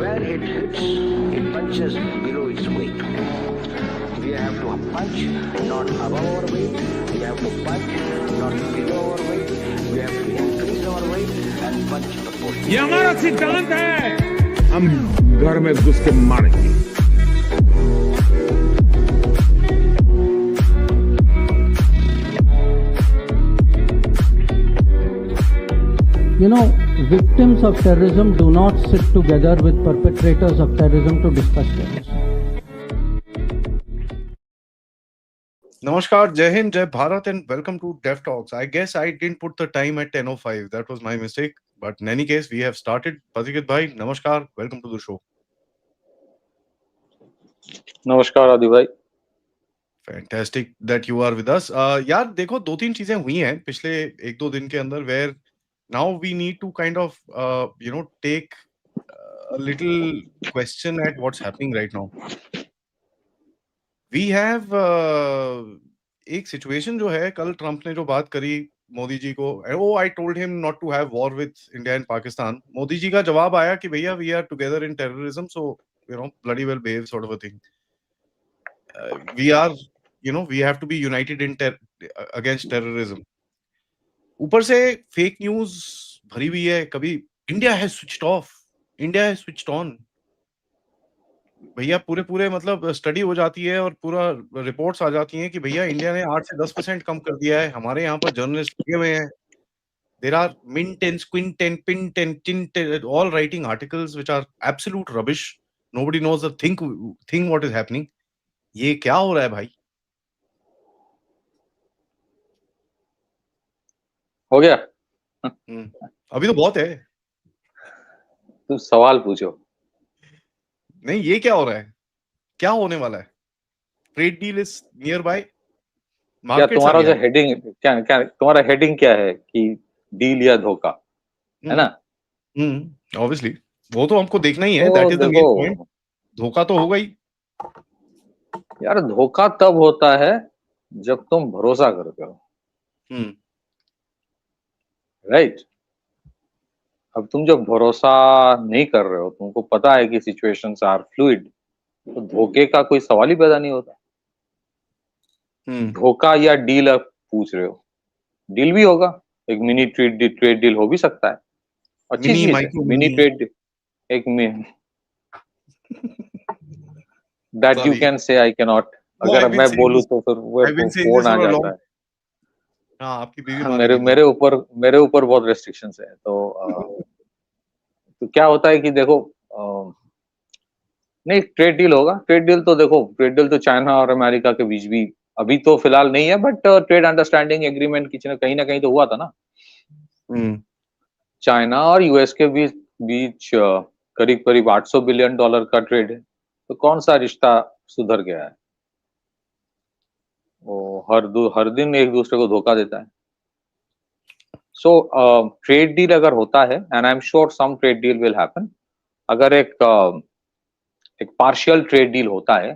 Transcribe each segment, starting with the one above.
Where it hits, it punches below its weight. We have to punch not above our weight. We have to punch not below our weight. We have to increase our weight and punch the post. ये हमारा सिद्धांत है, हम घर में घुस के मारेंगे। You know, victims of terrorism do not sit together with perpetrators of terrorism to discuss terrorism. Namaskar, Jai Hind, Jai Bharat, and welcome to Dev Talks. I guess I didn't put the time at 10:05. That was my mistake. But in any case, we have started. Patikit bhai, namaskar. Welcome to the show. नमस्कार आदि भाई। Fantastic that you are with us. यार देखो दो तीन चीजें हुई हैं पिछले एक दो दिन के अंदर where now we need to kind of take a little question at what's happening right now. We have एक सिचुएशन जो है, कल ट्रम्प ने जो बात करी मोदी जी को, I told him not to have war with India and Pakistan. Modi ji का जवाब आया कि भैया we are together in terrorism, so bloody well behave sort of a thing. We are we have to be united in against terrorism. ऊपर से fake news भरी हुई है, कभी India has switched off, India has switched on. भैया पूरे मतलब study हो जाती है और पूरा रिपोर्ट्स आ जाती हैं कि भैया इंडिया ने 8 से 10% कम कर दिया है। हमारे यहाँ पर जर्नलिस्ट लगे हुए हैं, देयर आर मिंटेंस क्विंटेन पिंटेन टिंटेन all writing articles which are absolute rubbish. Nobody knows the thing what is happening. ये क्या हो रहा है भाई? हो गया? अभी तो बहुत है। तुम सवाल पूछो। नहीं, ये क्या हो रहा है? क्या होने वाला है? Trade deal is near by. क्या तुम्हारा जो हेडिंग क्या तुम्हारा हेडिंग क्या है कि डील या धोखा, है ना? ऑब्वियसली वो तो हमको देखना ही है। That is the main point. धोखा तो होगा ही यार। धोखा तब होता है जब तुम भरोसा करते हो, राइट? अब तुम जब भरोसा नहीं कर रहे हो, तुमको पता है कि सिचुएशंस आर फ्लूइड, तो धोखे का कोई सवाल ही पैदा नहीं होता। धोखा या डील आप पूछ रहे हो, डील भी होगा, एक मिनी ट्रेड डील हो भी सकता है। अच्छी चीज है मिनी ट्रेड, एक that you can say, I can not. अगर मैं बोलूं तो फिर वो फोन आ जाता है। हाँ, आपकी बीवी मेरे ऊपर बहुत रेस्ट्रिक्शंस है। तो क्या होता है कि देखो, नहीं ट्रेड डील होगा। ट्रेड डील तो देखो, ट्रेड डील तो चाइना और अमेरिका के बीच भी अभी तो फिलहाल नहीं है, बट ट्रेड अंडरस्टैंडिंग एग्रीमेंट कहीं ना कहीं तो हुआ था ना। चाइना और यूएस के बीच करीब करीब $800 बिलियन का ट्रेड है। तो कौन सा रिश्ता सुधर गया है? वो हर दिन एक दूसरे को धोखा देता है। सो ट्रेड डील अगर होता है, and I am sure some trade deal will happen, अगर एक पार्शियल ट्रेड डील होता है,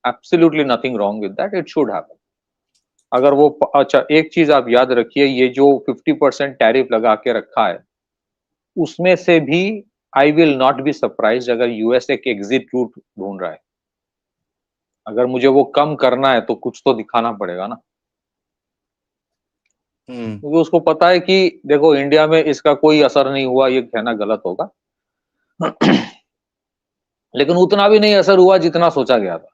absolutely nothing wrong with that, it should happen. अगर वो अच्छा, एक चीज आप याद रखिए, ये जो 50% टैरिफ लगा के रखा है, उसमें से भी आई विल नॉट बी सरप्राइज अगर यूएस एक एग्जिट रूट ढूंढ रहा है। अगर मुझे वो कम करना है तो कुछ तो दिखाना पड़ेगा ना, क्योंकि उसको पता है कि देखो इंडिया में इसका कोई असर नहीं हुआ, ये कहना गलत होगा। लेकिन उतना भी नहीं असर हुआ जितना सोचा गया था।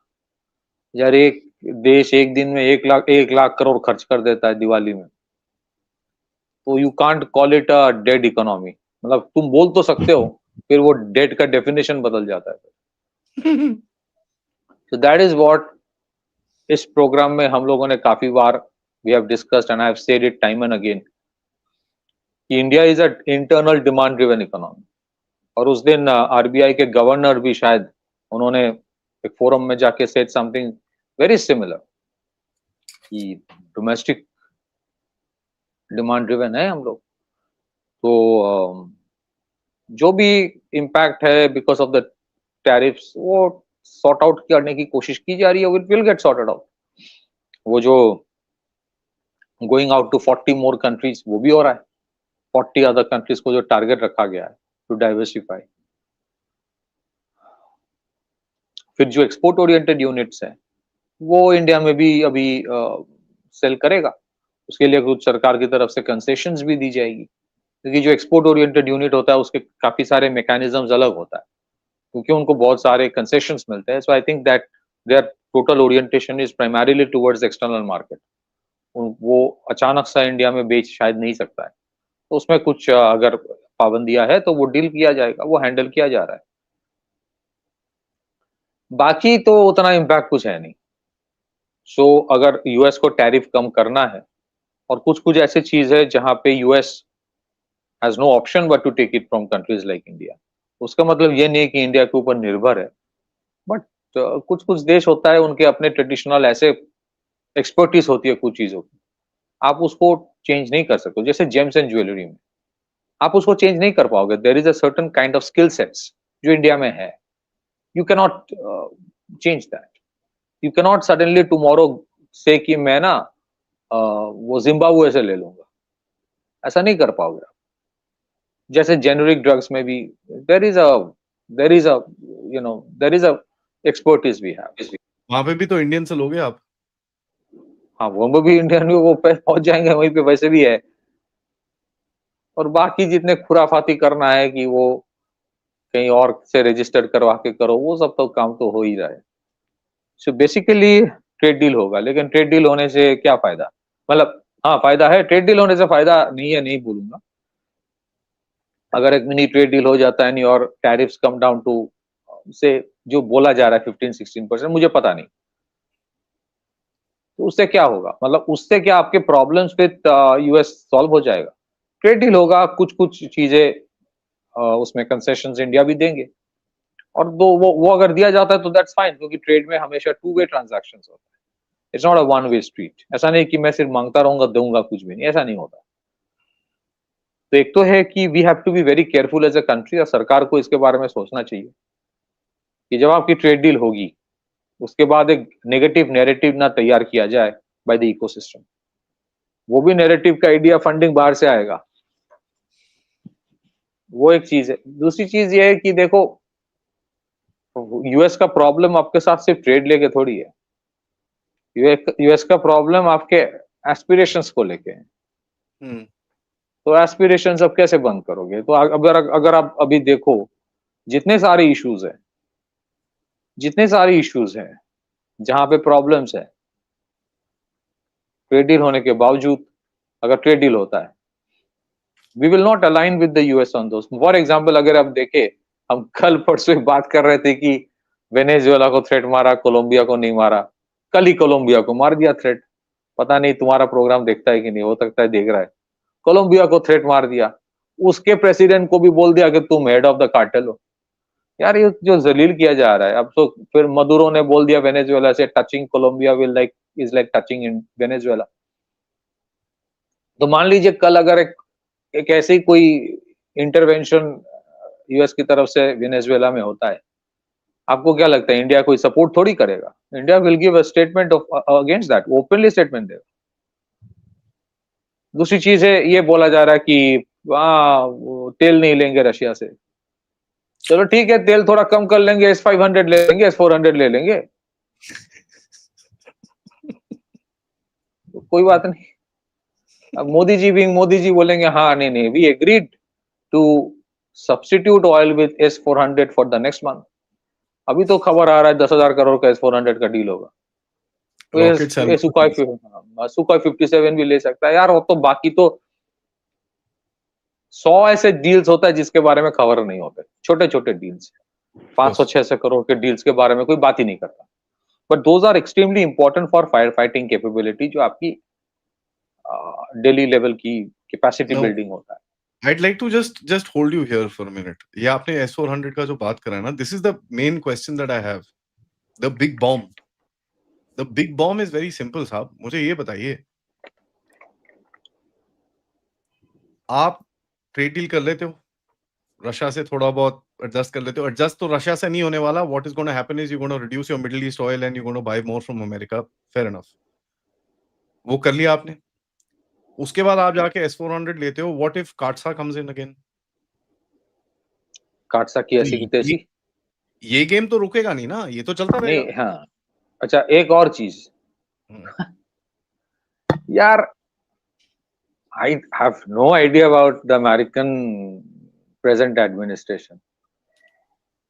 यार, एक देश एक दिन में 1 लाख करोड़ खर्च कर देता है दिवाली में, तो you can't call it a dead economy. मतलब तुम बोल तो सकते हो, फिर वो डेड का डेफिनेशन बदल जाता है। So that is what इस प्रोग्राम में हम लोगों ने काफी बार we have discussed and I have said it time and again कि India is a internal demand driven economy. और उस दिन आरबीआई के गवर्नर भी शायद उन्होंने एक फोरम में जाके said something very similar कि डोमेस्टिक डिमांड ड्रिवन है हम लोग। तो जो भी इम्पैक्ट है बिकॉज ऑफ द टैरिफ्स, वो सॉर्ट आउट करने की कोशिश की जा रही है। Will get sorted out. वो जो going out to 40 more countries, वो भी हो रहा है। 40 अदर कंट्रीज को जो टारगेट रखा गया है टू डाइवर्सिफाई। फिर जो एक्सपोर्ट ओरिएंटेड यूनिट्स हैं वो इंडिया में भी अभी सेल करेगा, उसके लिए कुछ सरकार की तरफ से कंसेशंस भी दी जाएगी, क्योंकि जो एक्सपोर्ट ओरिएंटेड यूनिट होता है उसके काफी सारे मैकेनिज्म्स अलग होता है, क्योंकि उनको बहुत सारे कंसेशंस मिलते हैं। So I think that their total orientation is primarily towards external market. वो अचानक सा इंडिया में बेच शायद नहीं सकता है, तो उसमें कुछ अगर पाबंदियां है तो वो डील किया जाएगा, वो हैंडल किया जा रहा है। बाकी तो उतना इम्पैक्ट कुछ है नहीं। सो अगर यूएस को टैरिफ कम करना है और कुछ कुछ ऐसी चीज है जहां पे US has no option but to take it from countries like India, उसका मतलब ये नहीं कि इंडिया के ऊपर निर्भर है, बट कुछ कुछ देश होता है उनके अपने ट्रेडिशनल ऐसे एक्सपर्टीज होती है कुछ चीजों की, आप उसको चेंज नहीं कर सकते। जैसे जेम्स एंड ज्वेलरी में आप उसको चेंज नहीं कर पाओगे, there is a certain kind of skill sets जो इंडिया में है, you can not change that. You can not suddenly tomorrow से कि मैं ना वो जिम्बाब्वे से ले लूंगा, ऐसा नहीं कर पाओगे। जैसे जेनेरिक ड्रग्स में भी there is a expertise we have. वहां पे भी तो इंडियन से लोगे आप। हाँ, वो भी इंडियन वो पहुंच जाएंगे वहीं पे, वैसे भी है। और बाकी जितने खुराफाती करना है कि वो कहीं और से रजिस्टर्ड करवा के करो, वो सब तो काम तो हो ही रहा है। सो बेसिकली ट्रेड डील होगा, लेकिन ट्रेड डील होने से क्या फायदा? मतलब हाँ फायदा है, ट्रेड डील होने से फायदा नहीं है नहीं बोलूंगा। अगर एक मिनी ट्रेड डील हो जाता है नहीं और टैरिफ्स कम डाउन टू से जो बोला जा रहा है 15-16%, मुझे पता नहीं तो उससे क्या होगा। मतलब उससे क्या आपके प्रॉब्लम्स विद यूएस सॉल्व हो जाएगा? ट्रेड डील होगा, कुछ कुछ चीजें उसमें कंसेशंस इंडिया भी देंगे, और दो वो अगर दिया जाता है तो दैट्स फाइन, क्योंकि ट्रेड में हमेशा टू वे ट्रांजैक्शंस होता है, it's not a one way street. ऐसा नहीं कि मैं सिर्फ मांगता रहूंगा दूंगा कुछ भी नहीं, ऐसा नहीं होता। तो एक तो है कि we have to be very careful as a country, और सरकार को इसके बारे में सोचना चाहिए कि जब आपकी ट्रेड डील होगी उसके बाद एक नेगेटिव नैरेटिव ना तैयार किया जाए बाय द इकोसिस्टम। वो भी नैरेटिव का आइडिया फंडिंग बाहर से आएगा, वो एक चीज है। दूसरी चीज ये है कि देखो यूएस का प्रॉब्लम आपके साथ सिर्फ ट्रेड लेके थोड़ी है, यूएस का प्रॉब्लम आपके एस्पिरेशंस को लेके है। तो एस्पिरेशंस अब कैसे बंद करोगे? तो अगर आप अभी देखो जितने सारे इश्यूज हैं जहां पे प्रॉब्लम्स है, ट्रेड डील होने के बावजूद अगर ट्रेड डील होता है, we will not align with the US on those. For example अगर आप देखें, हम कल परसों एक बात कर रहे थे कि वेनेजुएला को थ्रेट मारा, कोलंबिया को नहीं मारा। कल ही कोलंबिया को मार दिया थ्रेट। पता नहीं तुम्हारा प्रोग्राम देखता है कि नहीं, हो सकता है देख रहा है। कोलंबिया को थ्रेट मार दिया, उसके प्रेसिडेंट को भी बोल दिया कि तुम हेड ऑफ द कार्टेल हो। यार ये जो जलील किया जा रहा है। अब तो फिर मदुरो ने बोल दिया वेनेजुएला से touching Colombia will like is like touching in Venezuela. तो मान लीजिए कल अगर एक ऐसे ही कोई इंटरवेंशन यूएस की तरफ से वेनेजुएला में होता है, आपको क्या लगता है इंडिया कोई सपोर्ट थोड़ी करेगा? India will give a statement of against that, openly statement देगा। दूसरी चीज है, ये बोला जा रहा है कि तेल नहीं लेंगे रशिया से। चलो ठीक है, तेल थोड़ा कम कर लेंगे, S-500 ले लेंगे, S-400 ले लेंगे, तो कोई बात नहीं। अब मोदी जी बोलेंगे हाँ नहीं we agreed to substitute oil with S-400 for the next month. अभी तो खबर आ रहा है 10,000 करोड़ का S-400 का डील होगा। तो सुखोई 57 भी ले सकता है यार। वो तो बाकी तो 100 ऐसे डील्स होता है जिसके बारे में खबर नहीं होते, छोटे छोटे डील्स, 500-600 करोड़ के डील्स के बारे में कोई बात ही नहीं करता। But those are extremely important for fire fighting capability, जो आपकी डेली लेवल की कैपेसिटी बिल्डिंग होता है। I'd like to just hold you here for a minute. ये आपने S-400 का जो बात करा है ना, this is the main question that I have. The big bomb. The big bomb is very simple साहब। मुझे ये बताइए, आप ट्रेड डील कर लेते हो, रशिया से थोड़ा बहुत एडजस्ट कर लेते हो। एडजस्ट तो रशिया से नहीं होने वाला। What is gonna happen is you gonna reduce your middle east oil and you gonna buy more from America. Fair enough, वो कर लिया आपने। उसके बाद आप जाके S-400 लेते हो। What if काटसा comes in again? काटसा की ऐसी की तैसी। ये गेम तो रुकेगा नहीं ना, ये तो चलता नहीं, रहेगा। हाँ। अच्छा, एक और चीज यार, I have no idea about the American present administration.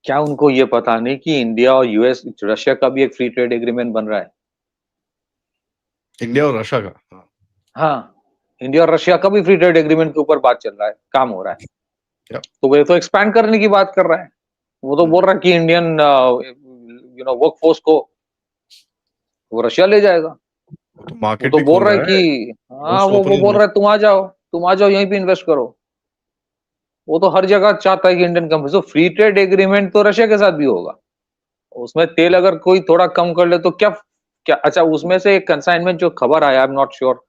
क्या उनको ये पता नहीं कि इंडिया और यूएस, रशिया का भी एक फ्री ट्रेड एग्रीमेंट बन रहा है? इंडिया और रशिया का, हाँ। हाँ, इंडिया और रशिया का भी फ्री ट्रेड एग्रीमेंट के ऊपर बात चल रहा है, काम हो रहा है। Yep. तो वो तो एक्सपैंड करने की बात कर रहा है। वो तो बोल रहा है कि इंडियन वर्क फोर्स को वो रशिया ले जाएगा। वो तो वो मार्केट तो भी बोल खोल रहा है रहा है। कि हाँ, Most वो open बोल रहा है तुम आ जाओ यहीं पे इन्वेस्ट करो। वो तो हर जगह चाहता है कि इंडियन कंपनी, तो फ्री ट्रेड एग्रीमेंट तो रशिया के साथ भी होगा। उसमें तेल अगर कोई थोड़ा कम कर ले तो क्या क्या अच्छा, उसमें से एक कंसाइनमेंट जो खबर आया, आई एम नॉट श्योर,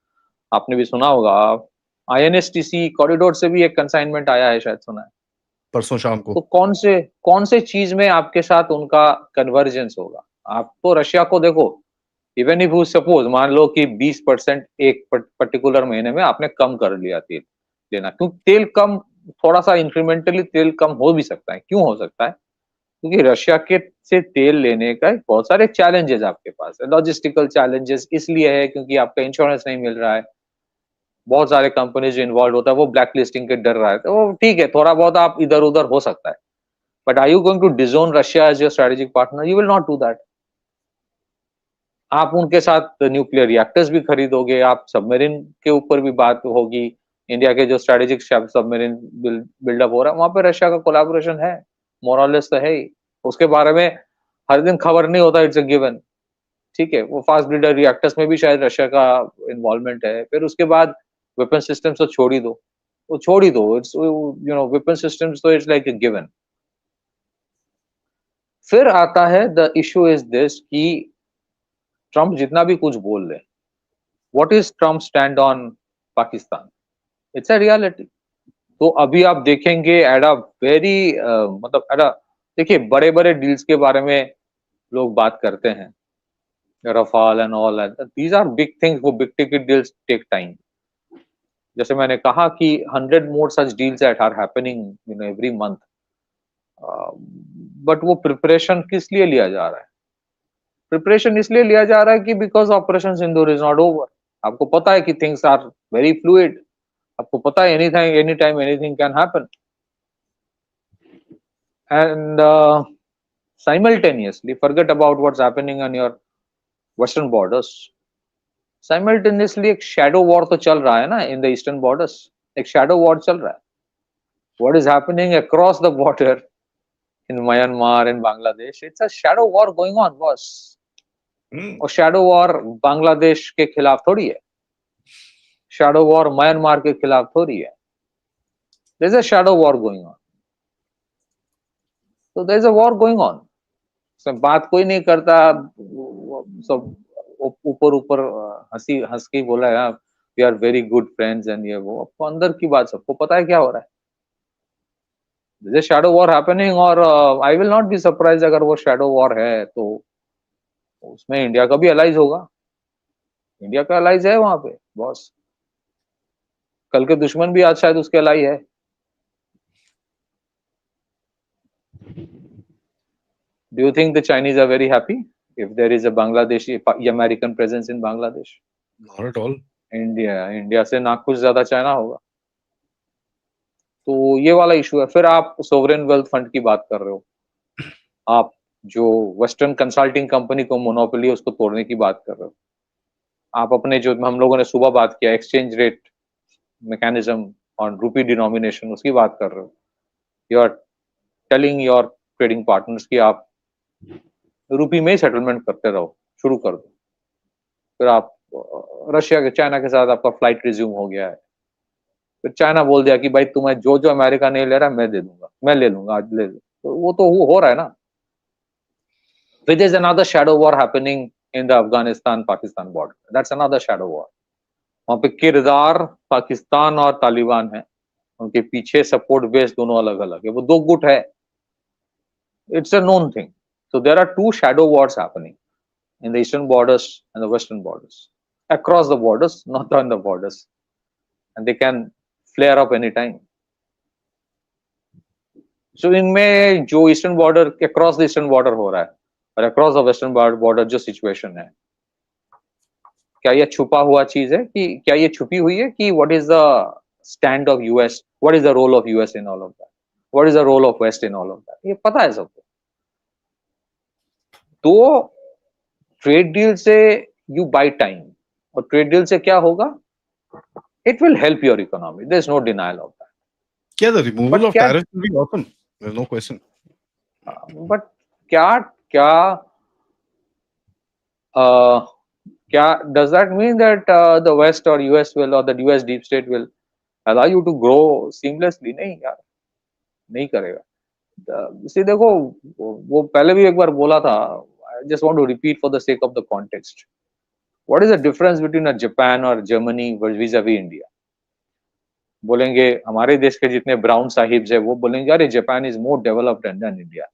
आपने भी सुना होगा, आईएनएसटीसी कॉरिडोर से भी एक कंसाइनमेंट आया है, शायद सुना है। परसों शाम को। तो कौन से चीज में आपके साथ उनका कन्वर्जेंस होगा? आप तो रशिया को देखो, इवन इफ यू सपोज मान लो कि 20% एक पर्टिकुलर महीने में आपने कम कर लिया तेल लेना, क्योंकि तेल कम, थोड़ा सा इंक्रीमेंटली तेल कम हो भी सकता है। क्यों हो सकता है? क्योंकि रशिया के से तेल लेने का बहुत सारे चैलेंजेस आपके पास है। लॉजिस्टिकल चैलेंजेस इसलिए है क्योंकि आपका इंश्योरेंस नहीं मिल रहा है। बहुत सारे कंपनीज जो इन्वॉल्व होता है वो ब्लैक लिस्टिंग के डर रहा है, तो वो ठीक है, थोड़ा बहुत आप इधर उधर हो सकता है। But are you going to disown Russia as your strategic partner? You will not do that. आप उनके साथ न्यूक्लियर रिएक्टर्स भी खरीदोगे, आप सबमरीन के ऊपर भी बात होगी। इंडिया के जो स्ट्रेटेजिक सबमरीन बिल्डअप हो रहा है, वहां पे रशिया का कोलैबोरेशन है, मोरलेस तो है ही। उसके बारे में हर दिन खबर नहीं होता, इट्स अ गिवन। ठीक है, वो फास्ट ब्रीडर रिएक्टर्स में भी शायद रशिया का इन्वॉल्वमेंट है। फिर उसके बाद वेपन सिस्टम्स तो छोड़ ही दो, वो छोड़ ही दो, इट्स वेपन सिस्टम्स तो इट्स लाइक अ गिवन। फिर आता है द इशू इज दिस कि ट्रम्प जितना भी कुछ बोल ले, what is Trump stand on Pakistan? It's a reality. तो अभी आप देखेंगे एट अ वेरी मतलब एट अ, देखिए बड़े बड़े डील्स के बारे में लोग बात करते हैं, Rafale and all and these are big things. वो big ticket deals take time. जैसे मैंने कहा कि 100 more such deals that are happening every month. But वो प्रिपरेशन किस लिए लिया जा रहा है? प्रिपरेशन इसलिए लिया जा रहा है कि because operation Sindoor is not over. आपको पता है कि थिंग्स आर वेरी फ्लूइड। आपको पता है anything any time anything can happen. And simultaneously forget about what's happening on your western borders. Simultaneously एक shadow war तो चल रहा है ना in the eastern borders. एक shadow war चल रहा है. What is happening across the border in Myanmar and Bangladesh? It's a shadow war going on, boss. और shadow war बांग्लादेश के खिलाफ थोड़ी है, shadow war म्यांमार के खिलाफ थोड़ी है. There's a shadow war going on. So there's a war going on. सब बात कोई नहीं करता, सब ऊपर ऊपर हंसी हंस के बोला है we are very good friends and ये वो। आपको अंदर की बात सबको पता है क्या हो रहा है। दिस शैडो वॉर हैपनिंग, और आई विल नॉट बी सरप्राइज अगर वो शैडो वॉर है तो उसमें इंडिया का भी अलाइज होगा। इंडिया का अलाइज है वहां पे बॉस। कल के दुश्मन भी आज शायद उसके अलाई है। Do you think the Chinese are very happy if there is a Bangladeshi American presence in Bangladesh? Not at all. India से ना कुछ ज्यादा चाइना होगा। तो ये वाला इशू है। फिर आप सोवरेन वेल्थ फंड की बात कर रहे हो, आप जो वेस्टर्न कंसल्टिंग कंपनी को मोनोपोली उसको तोड़ने की बात कर रहे हो। आप अपने जो हम लोगों ने सुबह बात किया exchange rate mechanism on rupee denomination, उसकी बात कर रहे हो। You are telling your trading partners कि आप रूपी में ही सेटलमेंट करते रहो, शुरू कर दो। फिर आप रशिया के चाइना के साथ आपका फ्लाइट रिज्यूम हो गया है। फिर चाइना बोल दिया कि भाई तुम्हें जो जो अमेरिका नहीं ले रहा मैं दे दूंगा, मैं ले लूंगा, आज ले लो। तो वो तो हो रहा है ना। Which is another shadow war happening in the Afghanistan-Pakistan border. That's another shadow war. वहां पे किरदार पाकिस्तान और तालिबान है, उनके पीछे सपोर्ट बेस दोनों अलग अलग है, वो दो गुट है। It's a known thing. So there are two shadow wars happening in the eastern borders and the western borders. Across the borders, not on the borders. And they can flare up anytime. सो इनमें जो eastern border across the eastern border हो रहा है और across the western border जो situation है, क्या ये छुपा हुआ चीज है कि क्या ये छुपी हुई है कि what is the stand of US, what is the role of US in all of that, what is the role of west in all of that, ये पता है सबको। तो ट्रेड डील से यू बाय टाइम, और trade deal से क्या होगा, it will help your economy, there is no denial of that. Yeah, the removal But of tariffs will be awesome. There's no question. But क्या क्या क्या does that mean that the West or US will, or the US deep state will allow you to grow seamlessly? नहीं यार, नहीं करेगा। see देखो, वो पहले भी एक बार बोला था, I just want to repeat for the sake of the context. What is the difference between a Japan or Germany vis-a-vis India? बोलेंगे हमारे देश के जितने ब्राउन साहिब्स है वो बोलेंगे अरे Japan is more developed than India,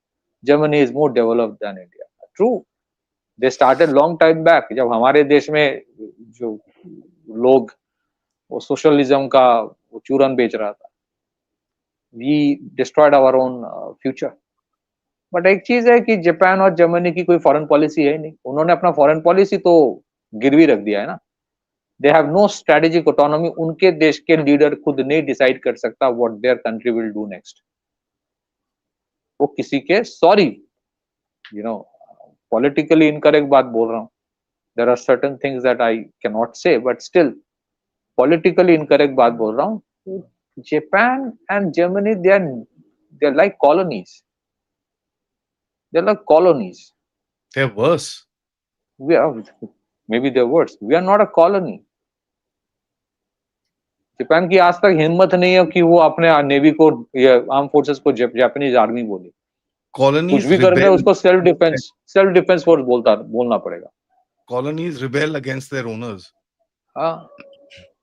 Germany is more developed than India. True, they started long time back, जब हमारे देश में जो लोग वो सोशलिज्म का वो चूरन बेच रहा था, we destroyed our own future. But एक चीज है कि जापान और जर्मनी की कोई फॉरेन पॉलिसी है नहीं, उन्होंने अपना फॉरेन पॉलिसी तो गिरवी रख दिया है ना। They have no strategic autonomy, उनके देश के लीडर खुद नहीं डिसाइड कर सकता what their country will do next. वो किसी के, sorry you know politically incorrect बात बोल रहा हूं, there are certain things that I can not say, but still politically incorrect बात बोल रहा हूं। Japan and Germany they are like colonies, they're like colonies. They're worse. We are, maybe they're worse. We are not a colony. Japan की आज तक हिम्मत नहीं है कि वो अपने नेवी को या आर्म फोर्सेस को जापानीज आर्मी बोले। Colonies कुछ भी करने rebel. उसको सेल्फ डिफेंस फोर्स बोलना पड़ेगा। Colonies rebel against their owners. हाँ,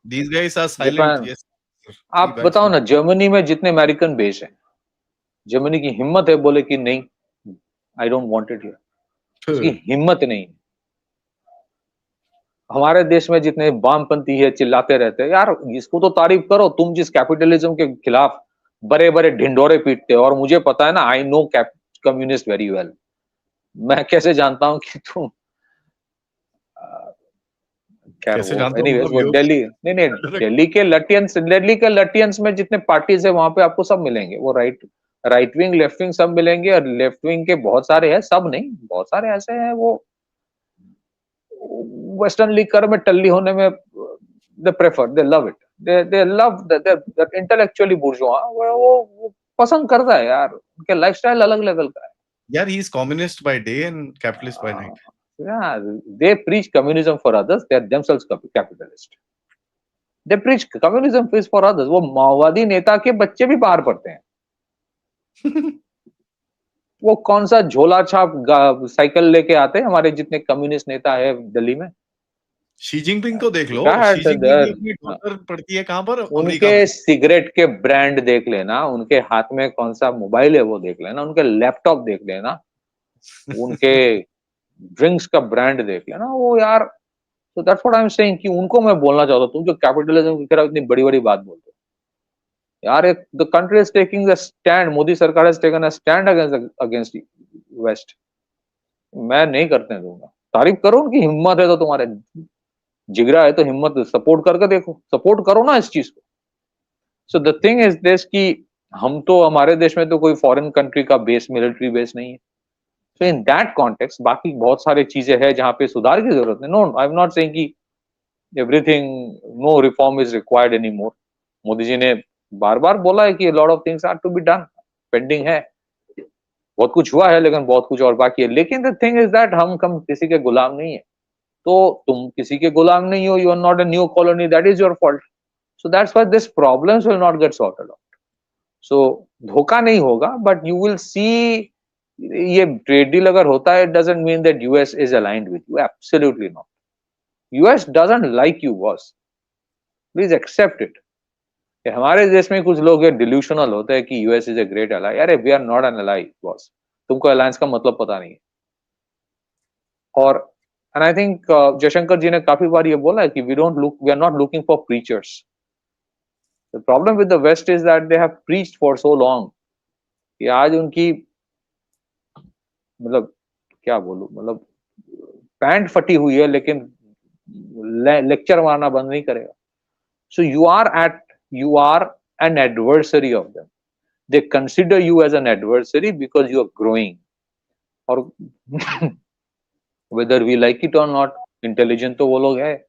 These guys are silent. Japan, Yes. आप बताओ ना, जर्मनी में जितने अमेरिकन बेस हैं, जर्मनी की हिम्मत है बोले कि नहीं, I don't want it here, उसकी हिम्मत नहीं। हमारे देश में जितने वामपंथी है चिल्लाते रहते हैं, यार इसको तो तारीफ करो, तुम जिस कैपिटलिज्म के खिलाफ बड़े बड़े ढिंडोरे पीटते हो, और मुझे पता है ना, I know communist very well, मैं कैसे जानता हूं कि तुम कैसे जानते हो? एनीवेज वो दिल्ली नहीं दिल्ली के लटियंस में जितने पार्टीज है वहां पे आपको सब मिलेंगे, वो राइट विंग लेफ्ट विंग सब मिलेंगे, और लेफ्ट विंग के बहुत सारे हैं, सब नहीं बहुत सारे ऐसे हैं वो वेस्टर्न लिकर में टल्ली होने में they prefer, they love it, they love that intellectually bourgeois, वो पसंद करता है यार, उनके लाइफस्टाइल अलग लेवल का है यार। He is communist by day and capitalist by night. Yeah, they preach communism for others, they are themselves capitalist. They preach communism is for others. वो माओवादी नेता के बच्चे भी बाहर पढ़ते हैं। वो कौन सा झोला छाप साइकिल लेके आते हैं हमारे जितने कम्युनिस्ट नेता है दिल्ली में। शी जिनपिंग को देख लो, शी जिनपिंग अपनी डॉटर पढ़ती है कहां पर? उनके सिगरेट के ब्रांड देख लेना, उनके हाथ में कौन सा मोबाइल है वो देख लेना, उनके लैपटॉप देख लेना, उनके ड्रिंक्स का ब्रांड देख लेना वो यार। तो that's what I am saying कि उनको मैं बोलना चाहता हूं, तुम जो कैपिटलिज्म के खिलाफ इतनी बड़ी बड़ी बात बोलते हो यार, the country is taking a stand, Modi सरकार has taken a stand against west. मैं नहीं करने दूंगा। तारीफ करो उनकी, हिम्मत है तो, तुम्हारे जिगरा है तो हिम्मत सपोर्ट करके देखो, सपोर्ट करो ना इस चीज को। So the thing is this कि हम तो, हमारे देश में तो कोई फॉरेन कंट्री का बेस, मिलिट्री बेस नहीं है। So in that context, बाकी बहुत सारे चीजें हैं जहां पे सुधार की जरूरत है। No, I'm not saying कि everything, no reform is required anymore. Modi ji ने बार बार बोला है कि lot of things are to be done, pending है, बहुत कुछ हुआ है लेकिन बहुत कुछ और बाकी है। लेकिन the thing is that हम किसी के गुलाम नहीं है, तो तुम किसी के गुलाम नहीं हो, you are not a new colony, that is your fault. So that's why this problems will not get sorted out. So धोखा नहीं होगा, but you will see ये ट्रेड डील अगर होता है, it doesn't mean that US is aligned with you. Absolutely not. US doesn't like you, boss. Please accept it. हमारे देश में कुछ लोग डिल्यूशनल होते हैं कि US is a great ally. अरे we are not an ally, boss. तुमको अलायंस का मतलब पता नहीं है। और and I think जयशंकर जी ने काफी बार ये बोला है कि we are not looking for preachers. The problem with the West is that they have preached for so long. कि आज उनकी मतलब क्या बोलूं, मतलब पैंट फटी हुई है लेकिन लेक्चर मारना बंद नहीं करेगा. So you are an adversary of them. They consider you as an adversary because you are growing. और whether we like it or not, intelligent तो वो लोग है.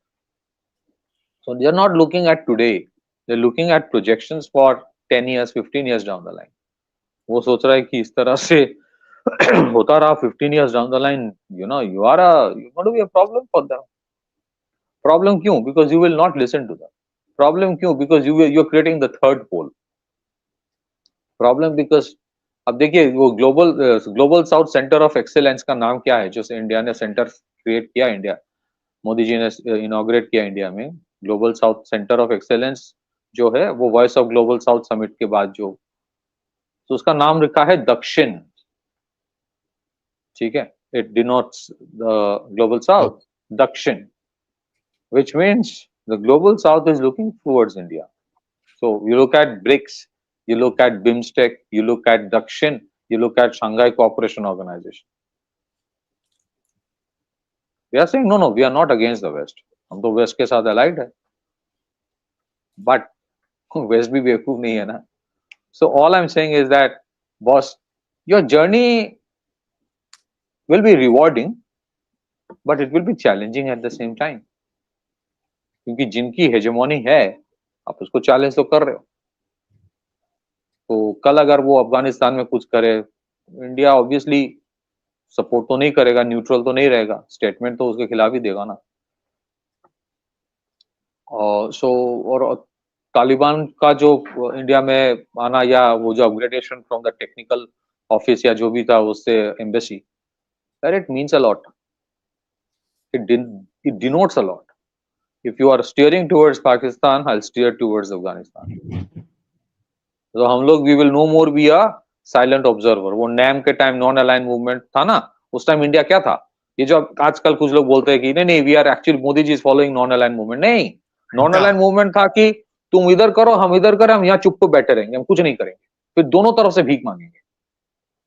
So they are not looking at today. They are looking at projections for 10 years, 15 years down the line. वो सोच रहा है कि इस तरह से होता रहा 15 years down the line, you're going to be a problem for them. Problem क्यों? Because you will not listen to them. Problem क्यों? Because you're creating the third pole. Problem because अब देखिए वो global south centre of excellence का नाम क्या है जो इंडिया ने सेंटर क्रिएट किया, इंडिया मोदी जी ने इनॉग्रेट किया इंडिया में. Global south centre of excellence जो है वो voice of global south summit के बाद जो, तो उसका नाम रखा है दक्षिण. ठीक है, it denotes the global south, दक्षिण, which means the global south is looking towards India. So you look at BRICS, you look at BIMSTEC, you look at Dakshin, you look at Shanghai Cooperation Organization. We are saying no, we are not against the West. हम तो West के साथ allied है. But West भी बेवकूफ नहीं है ना. So all I'm saying is that, boss, your journey will be rewarding, but it will be challenging at the same time. क्योंकि जिनकी हेजेमोनी है आप उसको चैलेंज तो कर रहे हो. तो कल अगर वो अफगानिस्तान में कुछ करे, इंडिया ऑब्वियसली सपोर्ट तो नहीं करेगा, न्यूट्रल तो नहीं रहेगा, स्टेटमेंट तो उसके खिलाफ ही देगा ना. और तालिबान का जो इंडिया में आना या वो जो upgradation from the technical office या जो भी था उससे embassy, it means a lot. It denotes a lot. If you are steering towards Pakistan, I'll steer towards Afghanistan. तो हम लोग we will no more be a silent observer. वो NAM के टाइम नॉन अलाइन मूवमेंट था ना, उस time India क्या था? ये जो आजकल कुछ लोग बोलते हैं कि नहीं we are actually Modi ji is following non align movement. नहीं, नॉन अलाइन मूवमेंट था कि तुम इधर करो हम इधर करें, हम यहाँ चुप बैठे रहेंगे, हम कुछ नहीं करेंगे, फिर दोनों तरफ से भीख मांगेंगे.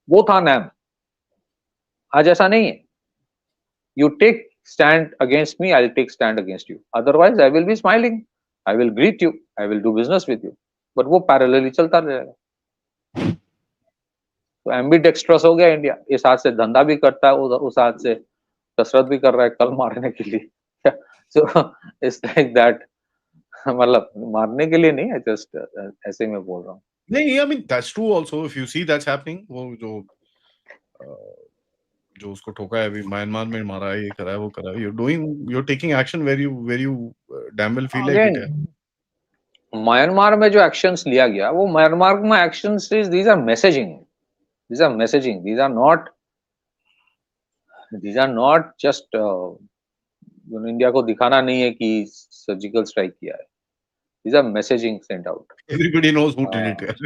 वो था NAM. आज ऐसा नहीं है. You take stand against me, I'll take stand against you. Otherwise, I will be smiling. I will greet you. I will do business with you. But वो parallelly चलता रहेगा. तो ambidextrous हो गया इंडिया. इस हाथ से धंधा भी करता है, उस हाथ से कसरत भी कर रहा है कल मारने के लिए. So it's like that. मतलब मारने के लिए नहीं है, just ऐसे में बोल रहा हूँ. नहीं, I mean that's true also. If you see that's happening, वो जो उसको ठोका है अभी म्यांमार में मारा है, ये करा है, वो करा है, you're taking action where you damn well feel like it है. म्यांमार में जो एक्शंस लिया गया, वो म्यांमार में actions these are messaging. These are not just India को दिखाना नहीं है कि सर्जिकल स्ट्राइक किया है. These are messaging sent out. Everybody knows who did it.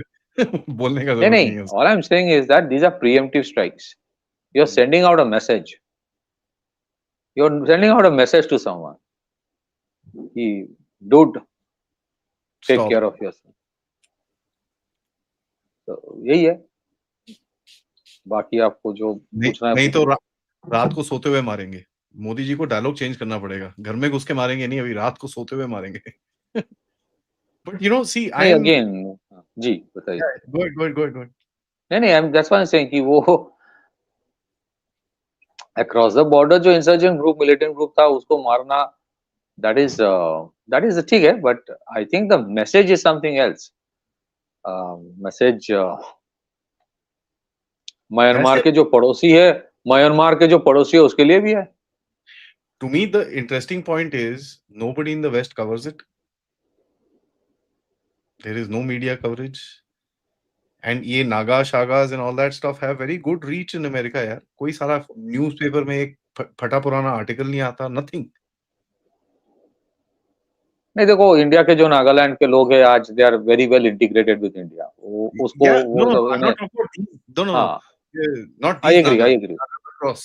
बोलने का जरूरत नहीं है. All I'm saying is that these are preemptive strikes. You're sending out a message. You're sending out a message to someone. Dude, take care of yourself. So यही है. बाकी आपको जो पूछना है. नहीं तो रात को सोते हुए मारेंगे. मोदी जी को डायलॉग चेंज करना पड़ेगा. घर में घुस के मारेंगे नहीं, अभी रात को सोते हुए मारेंगे. But you know, see, I am again. जी बताइए. Go ahead. नहीं, that's why I'm saying कि वो across the border जो insurgent group, militant group था, उसको मारना, that is ठीक है, but I think the message is something else. Message Myanmar के जो पड़ोसी है उसके लिए भी है. To me, the interesting point is nobody in the West covers it. There is no media coverage. And ये Naga शागास and all that stuff have very good reach in America यार. कोई सारा न्यूज़पेपर में एक फटा पुराना आर्टिकल नहीं आता, nothing. नहीं देखो, इंडिया के जो नागालैंड के लोग हैं आज, they are very well integrated with India. उसको not I agree. Across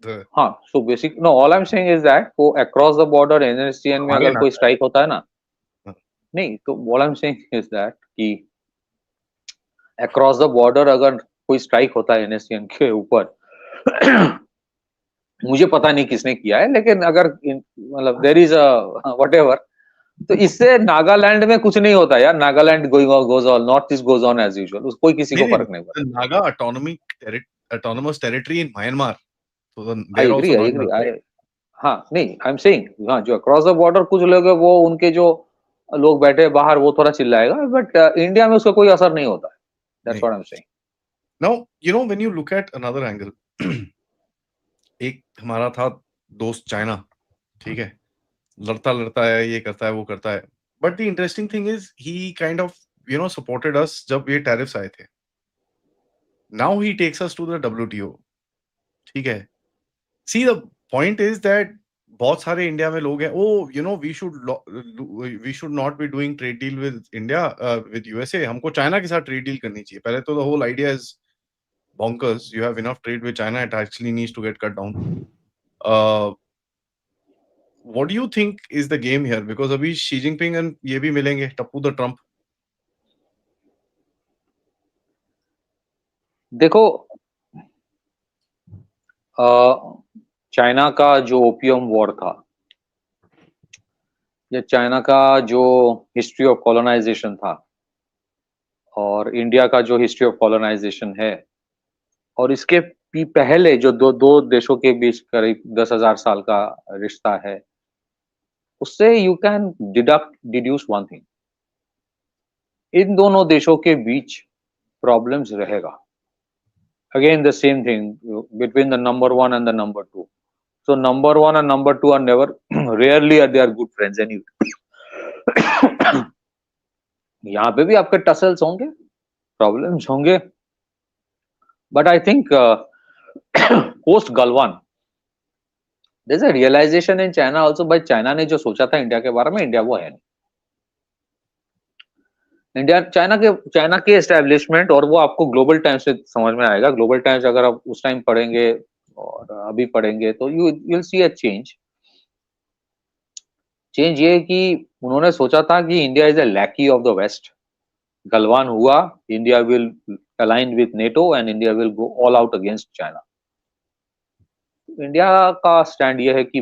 the हाँ, so basic no, all I'm saying is that वो across the border NSCN में अगर कोई स्ट्राइक होता है ना, नहीं तो all I'm saying is that कि अक्रॉस द बॉर्डर अगर कोई स्ट्राइक होता है NSCN के ऊपर मुझे पता नहीं किसने किया है, लेकिन अगर मतलब देयर इज अ व्हाटएवर, तो इससे नागालैंड में कुछ नहीं होता यार. Nagaland goes on, north east goes on as usual, कोई किसी को फर्क नहीं पड़ता. Naga autonomous territory in Myanmar, so I they're agree, also I not agree. right? हाँ नहीं, आई एम सेइंग, हाँ जो अक्रॉस द बॉर्डर कुछ लोग है, वो उनके जो लोग बैठे हैं बाहर वो थोड़ा चिल्लाएगा, बट इंडिया में उसका कोई असर नहीं होता है. That's what I am saying. Now, you know, when you look at another angle, एक हमारा था दोस्त चाइना, ठीक है, लड़ता है, ये करता है, वो करता है, but the interesting thing is he kind of supported us जब ये टैरिफ्स आए थे. Now he takes us to the WTO, ठीक है. See the point is that बहुत सारे इंडिया में लोग हैं, oh we should not be doing trade deal with India, with USA, हमको चाइना के साथ ट्रेड डील करनी चाहिए. पहले तो the whole idea is bonkers. You have enough trade with China, it actually needs to get cut down. What do you think is the game here? Because abhi Xi Jinping and ye bhi milenge, Tappu the Trump. देखो, China का जो opium war था, या China का जो history of colonisation था, और India का जो हिस्ट्री ऑफ कॉलोनाइजेशन है, और इसके पहले जो दो देशों के बीच करीब 10,000 साल का रिश्ता है, उससे you can deduce one thing, इन दोनों देशों के बीच प्रॉब्लम्स रहेगा. Again the same thing between the number 1 and the number 2. So number 1 and number 2 are never, rarely they are good friends anyway. यहाँ पे भी आपके टसल्स होंगे, प्रॉब्लम्स होंगे, but I think post Galwan there's a realization in China also. by China ने जो सोचा था इंडिया के बारे में, इंडिया वो है नहीं. इंडिया चाइना के एस्टेब्लिशमेंट, और वो आपको ग्लोबल टाइम्स से समझ में आएगा. ग्लोबल टाइम्स अगर आप उस टाइम पढ़ेंगे और अभी पढ़ेंगे तो you will see a change ये कि उन्होंने सोचा था कि इंडिया इज अ लैकी ऑफ द वेस्ट. गलवान हुआ, India will align with NATO and India will go all out against China. India का स्टैंड ये है कि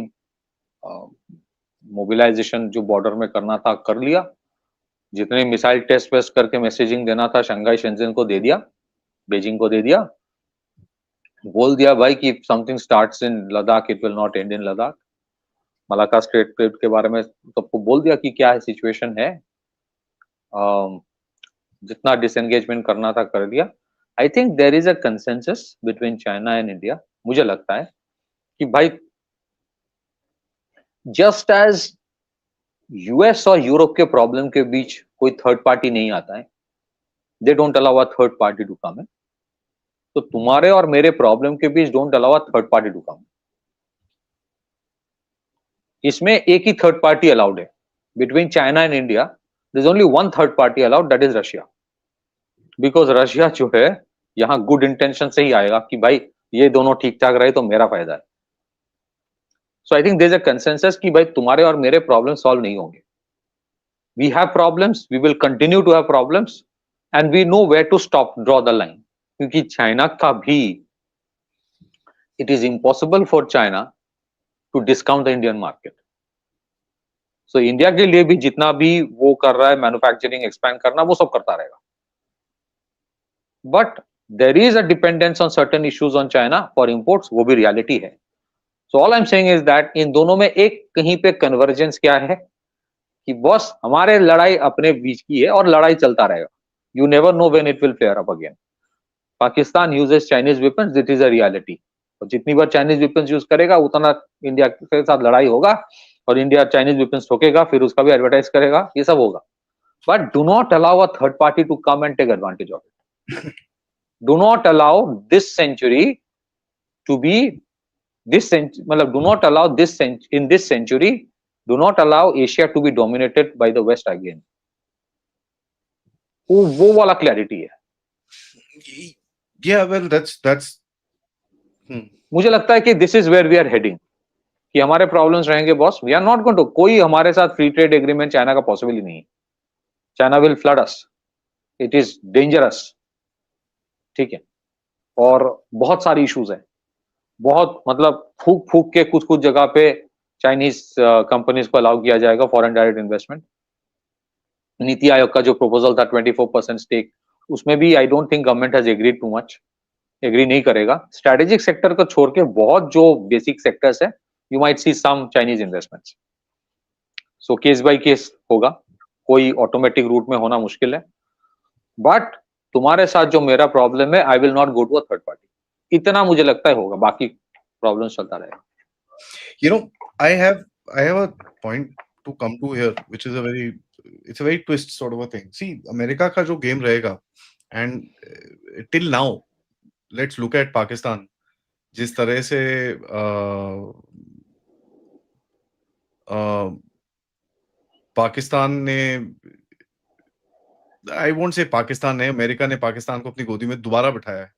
मोबिलाइजेशन जो बॉर्डर में करना था कर लिया, जितने मिसाइल टेस्ट वेस्ट करके मैसेजिंग देना था शंघाई शेंजन को दे दिया, बीजिंग को दे दिया, बोल दिया भाई कि something starts in Ladakh, it will not and in Ladakh. Malacca strait के बारे में सबको बोल दिया कि क्या है सिचुएशन है. जितना डिसएंगेजमेंट करना था कर दिया. I think there is a consensus between China and India. मुझे लगता है कि भाई जस्ट एज US और यूरोप के प्रॉब्लम के बीच कोई थर्ड पार्टी नहीं आता है, they don't allow a third party to come in, तो तुम्हारे और मेरे प्रॉब्लम के बीच don't allow a third party to come. इसमें एक ही थर्ड पार्टी अलाउड है between China and India. There is only one third party allowed, that is Russia. Because Russia जो है यहाँ गुड इंटेंशन से ही आएगा कि भाई ये दोनों ठीक ठाक रहे तो मेरा फायदा है. So I think there is a consensus कि भाई तुम्हारे और मेरे प्रॉब्लम सॉल्व नहीं होंगे. We have problems, we will continue to have problems, and we know where to stop, draw the line. क्योंकि चाइना का भी, it is impossible for China to discount the Indian market. So India के लिए भी जितना भी वो कर रहा है मैन्युफैक्चरिंग एक्सपैंड करना, वो सब करता रहेगा. But there is a dependence on certain issues on China for imports, वो भी रियलिटी है. So all I am saying is that इन दोनों में एक कहीं पे कन्वर्जेंस क्या है कि बॉस हमारे लड़ाई अपने बीच की है और लड़ाई चलता रहेगा. You never know when it will flare up again. Pakistan uses Chinese weapons, that is a reality. और जितनी बार चाइनीज वेपन्स यूज करेगा उतना इंडिया के साथ लड़ाई होगा, और इंडिया चाइनीज वेपन्स ठोकेगा, फिर उसका भी एडवर्टाइज करेगा, ये सब होगा. But do not allow a third party to come and take advantage of it. Do not allow this century to be मतलब do not allow this in this century, do not allow Asia to be dominated by the west again. वो वाला clarity है. Yeah, well, that's मुझे लगता है कि this is where we are heading, कि हमारे प्रॉब्लम्स रहेंगे boss. We are not going to, कोई हमारे साथ फ्री ट्रेड एग्रीमेंट चाइना का पॉसिबल ही नहीं है. China will flood us, it is dangerous. ठीक है, और बहुत सारी इश्यूज हैं, बहुत मतलब फूक फूक के कुछ कुछ जगह पे चाइनीज कंपनीज को अलाउ किया जाएगा foreign direct investment. NITI Aayog का जो प्रपोजल था 24% स्टेक, उसमें भी I don't think government has agreed too much, agree नहीं करेगा। स्ट्रेटेजिक सेक्टर को छोड़ के बहुत जो बेसिक सेक्टर्स है, you might see some Chinese investments. So case by case होगा, कोई ऑटोमेटिक रूट में होना मुश्किल है। बट तुम्हारे साथ जो मेरा प्रॉब्लम है, I will not go to a third party, इतना मुझे लगता है होगा, बाकी प्रॉब्लम चलता रहेगा। You know, I have a point to come to here, which is it's a very twist sort of a thing. See, America का जो गेम रहेगा, and till now, let's look at Pakistan, जिस तरह से पाकिस्तान ने, आई वोंट से पाकिस्तान ने, America ने पाकिस्तान को अपनी गोदी में दोबारा बिठाया है।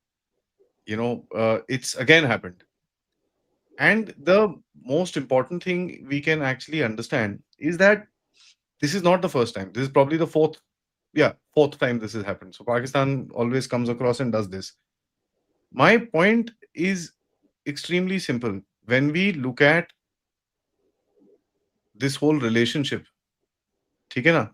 You know, it's again happened. And the most important thing we can actually understand is that this is not the first time. This is probably the fourth time this has happened. So Pakistan always comes across and does this. My point is extremely simple. When we look at this whole relationship, ठीक है ना?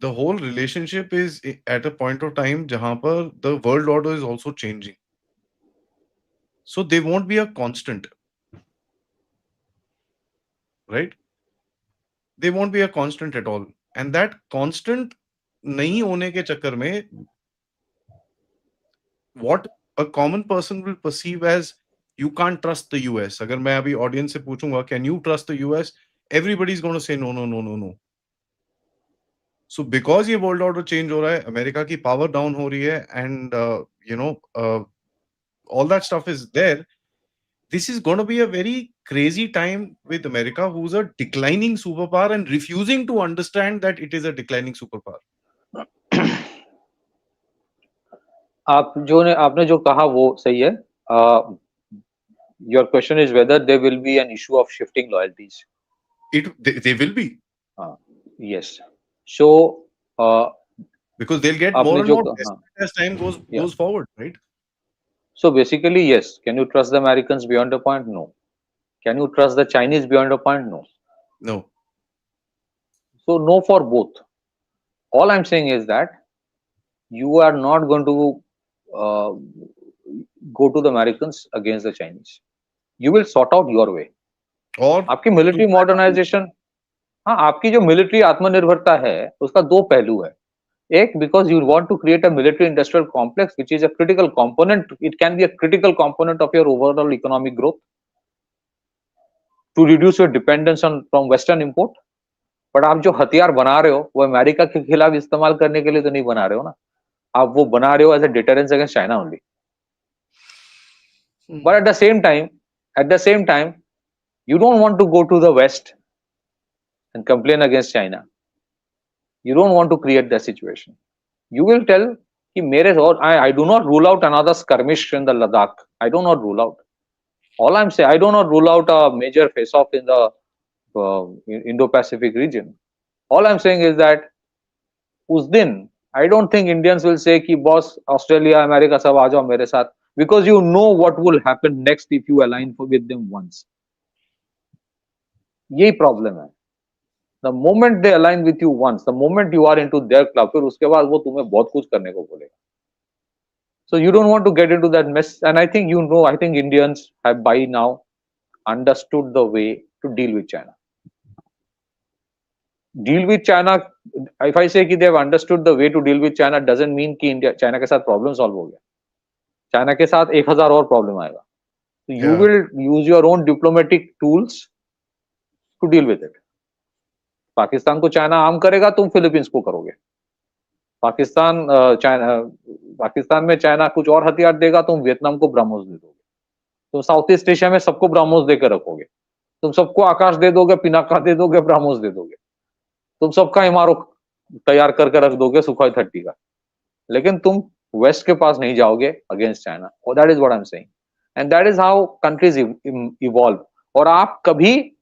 The whole relationship is at a point of time जहां पर the world order is also changing. So they won't be a constant, right? They won't be a constant at all. And that constant नहीं होने के चक्कर में, what a common person will perceive as you can't trust the US. अगर मैं अभी audience से पूछूंगा can you trust the US, everybody is going to say no no no no no. So because ये world order change हो रहा है, America की power down हो रही है, and all that stuff is there. This is going to be a very crazy time with America, who's a declining superpower and refusing to understand that it is a declining superpower. आपने जो कहा वो सही है। Your question is whether there will be an issue of shifting loyalties. They will be. Yes. So because they'll get more and more as time goes forward, right? So basically, yes. Can you trust the Americans beyond a point? No. Can you trust the Chinese beyond a point? No. No. So no for both. All I'm saying is that you are not going to go to the Americans against the Chinese. You will sort out your way. और आपकी military modernisation, हाँ, आपकी जो military आत्मनिर्भरता है उसका दो पहलू है। एक, because you want to create a military industrial complex which is a critical component, it can be a critical component of your overall economic growth to reduce your dependence on from western import. but आप जो हथियार बना रहे हो वो America के खिलाफ इस्तेमाल करने के लिए तो नहीं बना रहे हो ना, आप वो बना रहे हो as a deterrence against China only. But at the same time you don't want to go to the west and complain against China. You don't want to create that situation. You will tell कि मेरे और I do not rule out another skirmish in the Ladakh. I do not rule out. All I'm saying, I do not rule out a major face-off in the Indo-Pacific region. All I'm saying is that उस दिन I don't think Indians will say कि boss Australia, America सब आ जाओ मेरे साथ, because you know what will happen next if you align with them once. यही problem है. The moment they align with you once, the moment you are into their club, फिर उसके बाद वो तुम्हें बहुत कुछ करने को बोलेगा. So you don't want to get into that mess. And I think I think Indians have by now understood the way to deal with China. Deal with China. If I say कि they have understood the way to deal with China, doesn't mean कि China के साथ problem solve हो गया. China के साथ 1000 और problem आएगा. So you will use your own diplomatic tools to deal with it. Pakistan को चाइना आर्म करेगा, तुम फिलीपींस को करोगे. पाकिस्तान में चाइना कुछ और हथियार देगा, तुम वियतनाम को ब्रह्मोस दे दोगे. तुम साउथ ईस्ट एशिया में सबको ब्रह्मोस देकर रखोगे. तुम सबको आकाश दे दोगे, पिनाका दे दोगे, ब्रह्मोस दे दोगे. तुम सबका एमआरओ तैयार करके रख दोगे सुखोई 30 का. लेकिन तुम वेस्ट के पास नहीं जाओगे against China. That is what I am saying. And that is how countries evolve. और आप कभी,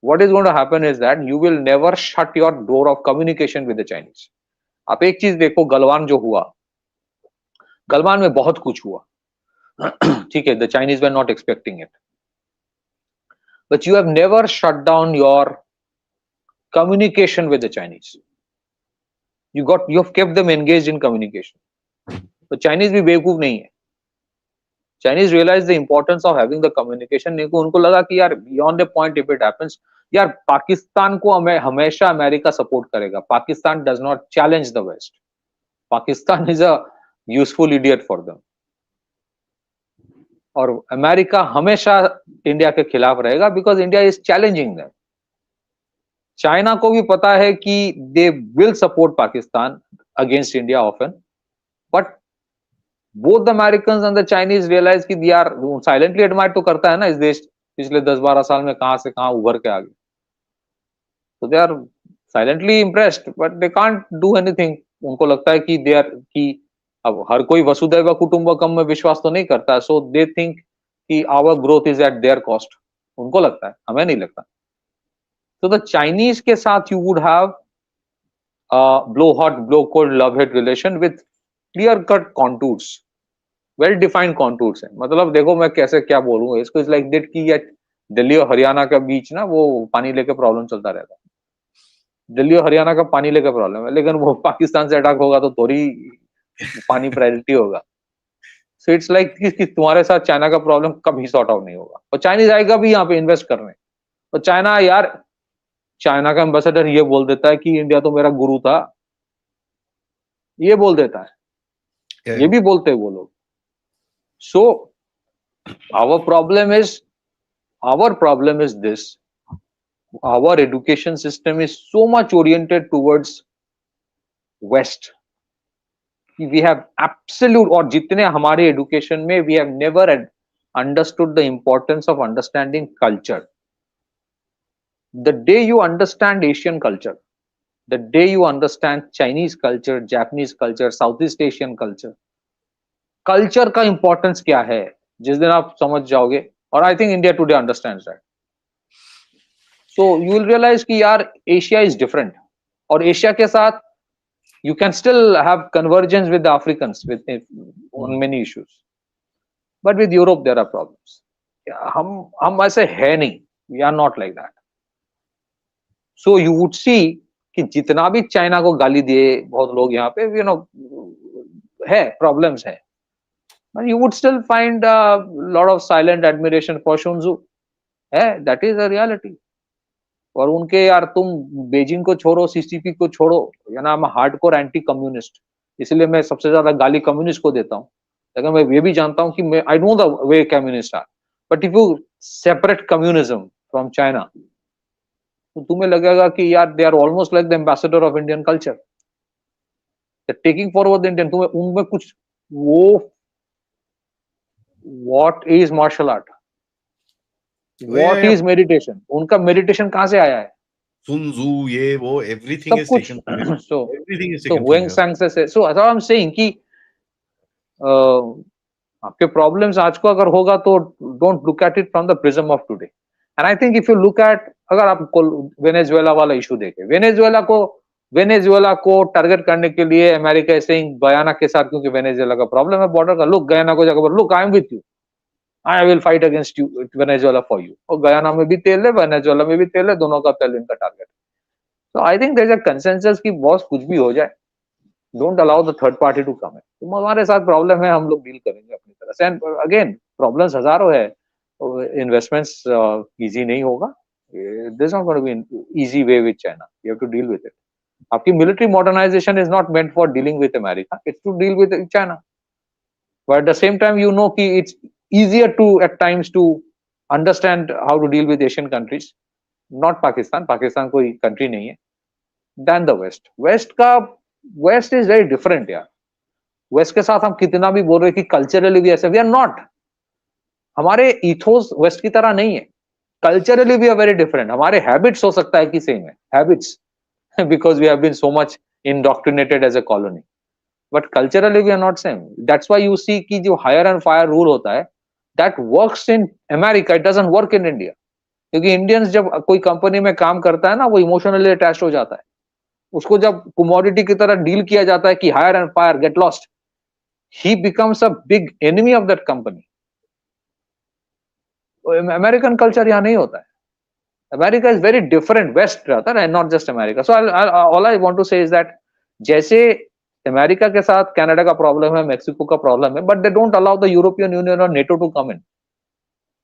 what is going to happen is that you will never shut your door of communication with the Chinese. आप एक चीज देखो, गलवान जो हुआ गलवान में बहुत कुछ हुआ, ठीक है, the Chinese were not expecting it, but you have never shut down your communication with the Chinese. You have kept them engaged in communication. तो चाइनीज भी बेवकूफ नहीं है. Chinese realize the importance of having the communication. नहीं को उनको लगा कि यार beyond the point if it happens, यार पाकिस्तान को हमेशा अमेरिका सपोर्ट करेगा. Pakistan does not challenge the west. Pakistan is a useful idiot for them. और अमेरिका हमेशा इंडिया के खिलाफ रहेगा because India is challenging them. China को भी पता है कि they will support Pakistan against India often, but both the American and the Chinese realize कि दे आर साइलेंटली एडमायर तो करता है ना इस देश पिछले 10-12 साल में कहां से कहां उभर के आ गए. तो they are silently impressed but they can't do anything. उनको लगता है कि दे आर कि अब हर कोई वसुधैव कुटुंबकम में विश्वास तो नहीं करता. सो दे थिंक कि our growth is at their cost. उनको लगता है, हमें नहीं लगता. So the Chinese के साथ you would have blow hot, blow cold, love hate relation with clear cut contours, well defined contours है. मतलब देखो मैं कैसे क्या बोलूँ इसको. इट्स लाइक दैट कि दिल्ली और हरियाणा के बीच ना वो पानी लेके प्रॉब्लम चलता रहता है. दिल्ली और हरियाणा का पानी लेके प्रॉब्लम है, लेकिन वो पाकिस्तान से अटैक होगा तो थोड़ी पानी प्रायोरिटी होगा. सो इट्स लाइक कि तुम्हारे साथ चाइना का प्रॉब्लम कभी सॉर्ट आउट नहीं होगा. और चाइनीज आएगा भी यहाँ पे इन्वेस्ट करने. तो चाइना यार, चाइना का एम्बेसडर ये बोल देता है कि इंडिया तो मेरा गुरु था, ये बोल देता है. ये भी बोलते हैं वो लोग. So our problem is this, our education system is so much oriented towards west. We have absolute, और जितने हमारे एजुकेशन में we have never understood the importance of understanding culture. The day you understand Asian culture, the day you understand Chinese culture, Japanese culture, Southeast Asian culture, culture का importance क्या है, जिस दिन आप समझ जाओगे, और I think India today understands that. So you will realize कि यार Asia is different, और Asia के साथ you can still have convergence with the Africans on many issues, but with Europe there are problems. हम ऐसे है नहीं, we are not like that. So you would see कि जितना भी चाइना को गाली दिए बहुत लोग यहाँ पे, you know, है प्रॉब्लम्स है, but you would still find a lot of silent admiration for Sun Tzu. है, that is a reality. और उनके यार तुम बेजिंग को छोड़ो, सीसीपी को छोड़ो, या ना मैं हार्डकोर एंटी कम्युनिस्ट, इसलिए मैं सबसे ज्यादा गाली कम्युनिस्ट को देता हूँ. लेकिन मैं ये भी जानता हूँ कि मैं I know the way communist are, but if you separate communism from China तो तुम्हें लगेगा कि यार they are almost like the ambassador of Indian culture, taking forward the Indian. तुम्हें उनमें कुछ वो what is martial art, what is meditation, उनका मेडिटेशन कहाँ से आया है? Sun Tzu, ये वो everything is taken from here. so Everything is so taken from Wang here. Sang से so as I'm saying कि आपके प्रॉब्लम्स आज को अगर होगा तो don't look at it from the prism of today. And I think if you look eight, अगर आप वेनेजुएला वाला इशू देखें, वेनेजुएला को टारगेट करने के लिए अमेरिका इज सेइंग गयाना के साथ, क्योंकि वेनेजुएला का प्रॉब्लम है बॉर्डर का. लुक गयाना को जाकर look I am with you, I will fight against you Venezuela for you. और गयाना में भी तेल है, वेनेजुएला में भी तेल है, दोनों का तेल इनका target. So I think there's a consensus कि बॉस कुछ भी हो जाए, don't allow the third party to come in. तुम हमारे साथ प्रॉब्लम है, हम लोग डील करेंगे अपनी तरह से. एंड अगेन प्रॉब्लम्स हजारों है, इन्वेस्टमेंट्स इजी नहीं होगा. There's not going to be an easy way with China. You have to deal with it. आपकी military modernization is not meant for dealing with America. It's to deal with China. But at the same time, you know कि it's easier to at times to understand how to deal with Asian countries. Not Pakistan. Pakistan कोई country नहीं है. Than the West. West is very different यार. West के साथ हम कितना भी बोल रहे कि कल्चरली भी ऐसे, we are not. हमारे ethos West की तरह नहीं है. Culturally we are very different. हमारे habits हो सकता है कि same है. Habits because we have been so much indoctrinated as a colony. But culturally we are not same. That's why you see कि जो hire and fire rule होता है, that works in America. It doesn't work in India. क्योंकि Indians जब कोई company में काम करता है ना, वो इमोशनली अटैच्ड हो जाता है. उसको जब कमोडिटी की तरह डील किया जाता है कि hire and fire, get lost, he becomes a big enemy of that company. American culture यहाँ नहीं होता है. America is very different. West रहता है, and not just America. So all I want to say is that जैसे America के साथ Canada का प्रॉब्लम है, मेक्सिको का प्रॉब्लम है, but they don't allow the European Union और नेटो टू कम इन.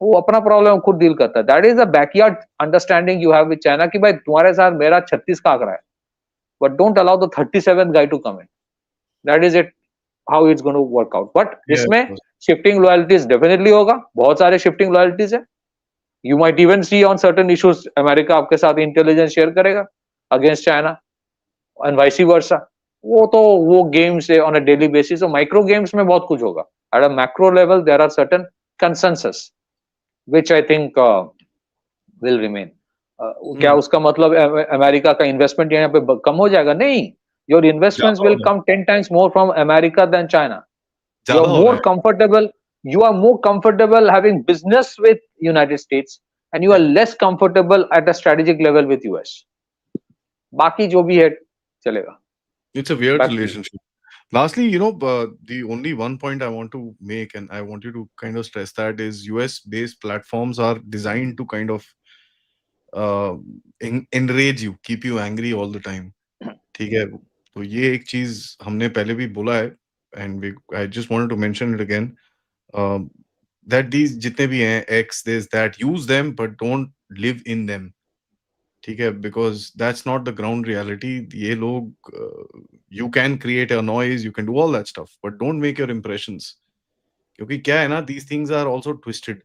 वो अपना प्रॉब्लम खुद डील करता है. That is a backyard understanding you have with China कि भाई तुम्हारे साथ मेरा 36 का आंकड़ा है, but don't allow the 37th guy to come in. That is it, how it's going to work out. But इसमें शिफ्टिंग लॉयल्टीज डेफिनेटली होगा. बहुत सारे शिफ्टिंग लॉयल्टीज है. You might even see on certain issues America आपके साथ intelligence share करेगा against China and vice versa. वो games है on a daily basis. Micro games में बहुत कुछ होगा. At a macro level there are certain consensus which I think will remain. क्या उसका मतलब अमेरिका का इन्वेस्टमेंट यहाँ पे कम हो जाएगा? नहीं. Your investments will come 10 times more from America than China. You are more comfortable. You are more comfortable having business with United States, and you are less comfortable at a strategic level with US. बाकी जो भी है चलेगा. It's a weird relationship. Lastly, the only one point I want to make, and I want you to kind of stress that, is US-based platforms are designed to kind of enrage you, keep you angry all the time. ठीक है, तो ये एक चीज हमने पहले भी बोला है, and I just wanted to mention it again, that these जितने भी हैं X, this, that, use them but don't live in them. ठीक है, because that's not the ground reality. ये लोग you can create a noise, you can do all that stuff, but don't make your impressions. क्योंकि क्या है ना, these things are also twisted.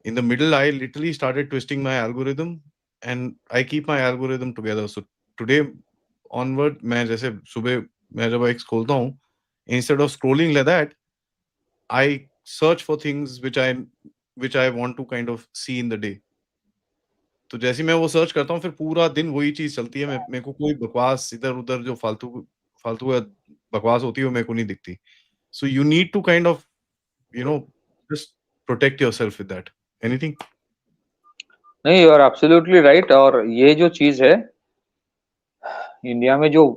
In the middle, I literally started twisting my algorithm, and I keep my algorithm together. So today onward, मैं जैसे सुबह मैं जब X खोलता हूँ, instead of scrolling like that, I search for things which I want to kind of see in the day. तो जैसे मैं वो सर्च करता हूँ, फिर पूरा दिन वही चीज चलती है. मेरे को कोई बकवास इधर उधर जो फालतू बकवास होती है वो मेरे को नहीं दिखती. So you need to kind of just protect yourself with that. Anything? नहीं, यू आर एब्सोल्युटली राइट. और ये जो चीज है, इंडिया में जो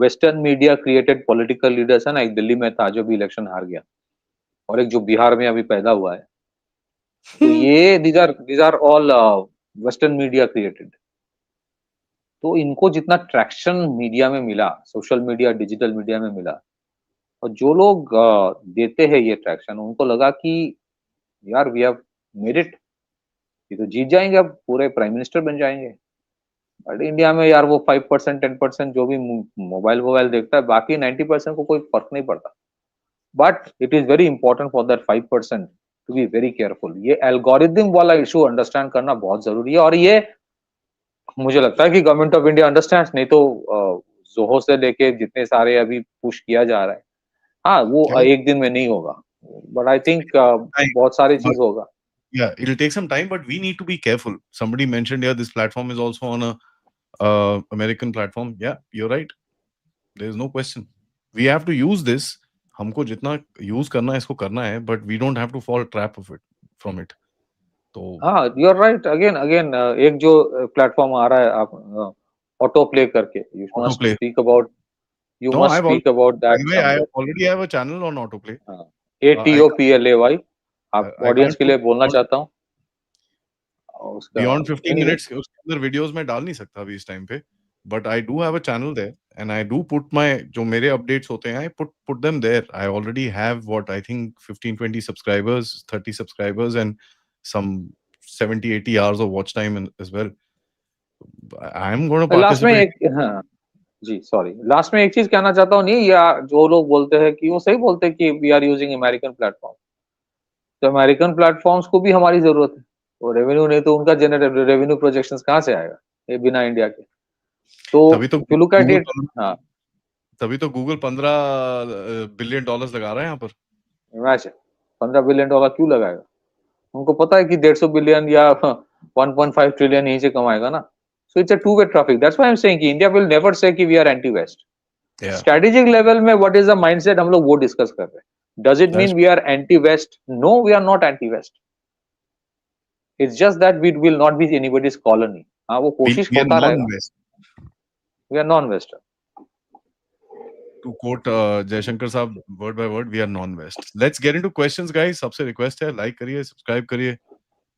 western media created political leaders है ना, एक दिल्ली में था जो भी इलेक्शन हार गया, और एक जो बिहार में अभी पैदा हुआ है, तो ये these are all western media created. तो इनको जितना ट्रैक्शन मीडिया में मिला, सोशल मीडिया, डिजिटल मीडिया में मिला, और जो लोग देते हैं ये ट्रैक्शन, उनको लगा कि यार वी हैव मेड इट, ये तो जीत जाएंगे, अब पूरे प्राइम मिनिस्टर बन जाएंगे. बट इंडिया में यार वो 5% 10% जो भी मोबाइल देखता है, बाकी 90% को कोई फर्क नहीं पड़ता. But it is very important for that 5% to be very careful. ये एल्गोरिथम वाला इशू अंडरस्टैंड करना बहुत जरूरी है, और ये मुझे लगता है कि गवर्नमेंट ऑफ इंडिया अंडरस्टैंड्स. नहीं तो जोहो से लेके जितने सारे अभी पुश किया जा रहा है, हाँ वो एक दिन में नहीं होगा, बट आई थिंक बहुत सारी चीज होगा. Yeah, it'll take some time, but we need to be careful. Somebody mentioned here this platform is also on a American platform. Yeah, you're right. There's no question. We have to use this. हमको जितना use करना है इसको करना है, but we don't have to fall trap of it from it. तो हाँ, you're right. Again एक जो प्लेटफॉर्म आ रहा है, आप ऑटो प्ले करके, you must Autoplay. speak about that. Anyway, I already have a channel on autoplay. ATOPLAY. आप audience के लिए बोलना चाहता हूँ. Beyond 15 minutes उसके अंदर वीडियोस में डाल नहीं सकता अभी इस टाइम पे, but I do have a channel there, and I do put my जो मेरे updates होते हैं, I put them there. I already have what I think 15-20 subscribers, 30 subscribers, and some 70-80 hours of watch time as well. I'm going to participate. Last में एक चीज कहना चाहता हूँ. नहीं, या जो लोग बोलते हैं कि वो सही बोलते हैं कि we are using American platform, तो अमेरिकन प्लेटफॉर्म्स को भी हमारी जरूरत है. और रेवेन्यू नहीं तो उनका जनरेट रेवेन्यू प्रोजेक्शंस कहाँ से आएगा ये बिना इंडिया के? तो लुक एट इट. हाँ, तभी तो गूगल $15 बिलियन लगा रहा है यहाँ पर. मैच है, $15 बिलियन क्यों लगाएगा? उनको पता है कि 150 बिलियन या 1.5 ट्रिलियन यहीं से कमाएगा ना. So it's a two-way traffic. That's why I'm saying कि India will never say कि we are anti-West. Yeah. Strategic level में what is the mindset हम लोग वो discuss कर रहे हैं. Does it mean we are anti-West? No, we are not anti-West. It's just that we will not be anybody's colony. हाँ, वो कोशिश होता रहेगा. We are non-Western. to quote Jaishankar साहब word by word, we are non-West. Let's get into questions, guys. सबसे request है like करिए, subscribe करिए,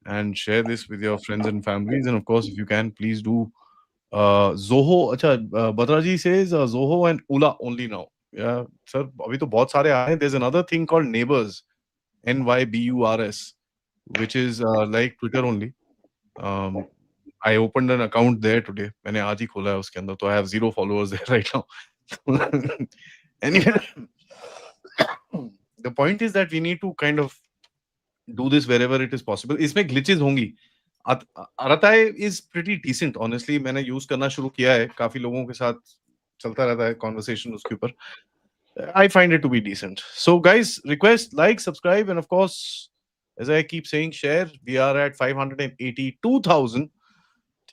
and share this with your friends and families. And of course, if you can, please do. Zoho, अच्छा, Batra ji says Zoho and Ula only now. Yeah, sir. अभी तो बहुत सारे आए हैं. There's another thing called Neighbors, NYBURS, which is like Twitter only. I opened an account there today. मैंने आज ही खोला है उसके अंदर, तो I have 0 followers there right now. Anyway, the point is that we need to kind of do this wherever it is possible. इसमें glitches होंगी. Aratai is pretty decent, honestly. मैंने use करना शुरू किया है, काफी लोगों के साथ चलता रहता है conversation उसके ऊपर. I find it to be decent. So guys, request, like, subscribe, and of course, as I keep saying, share. We are at 582,000.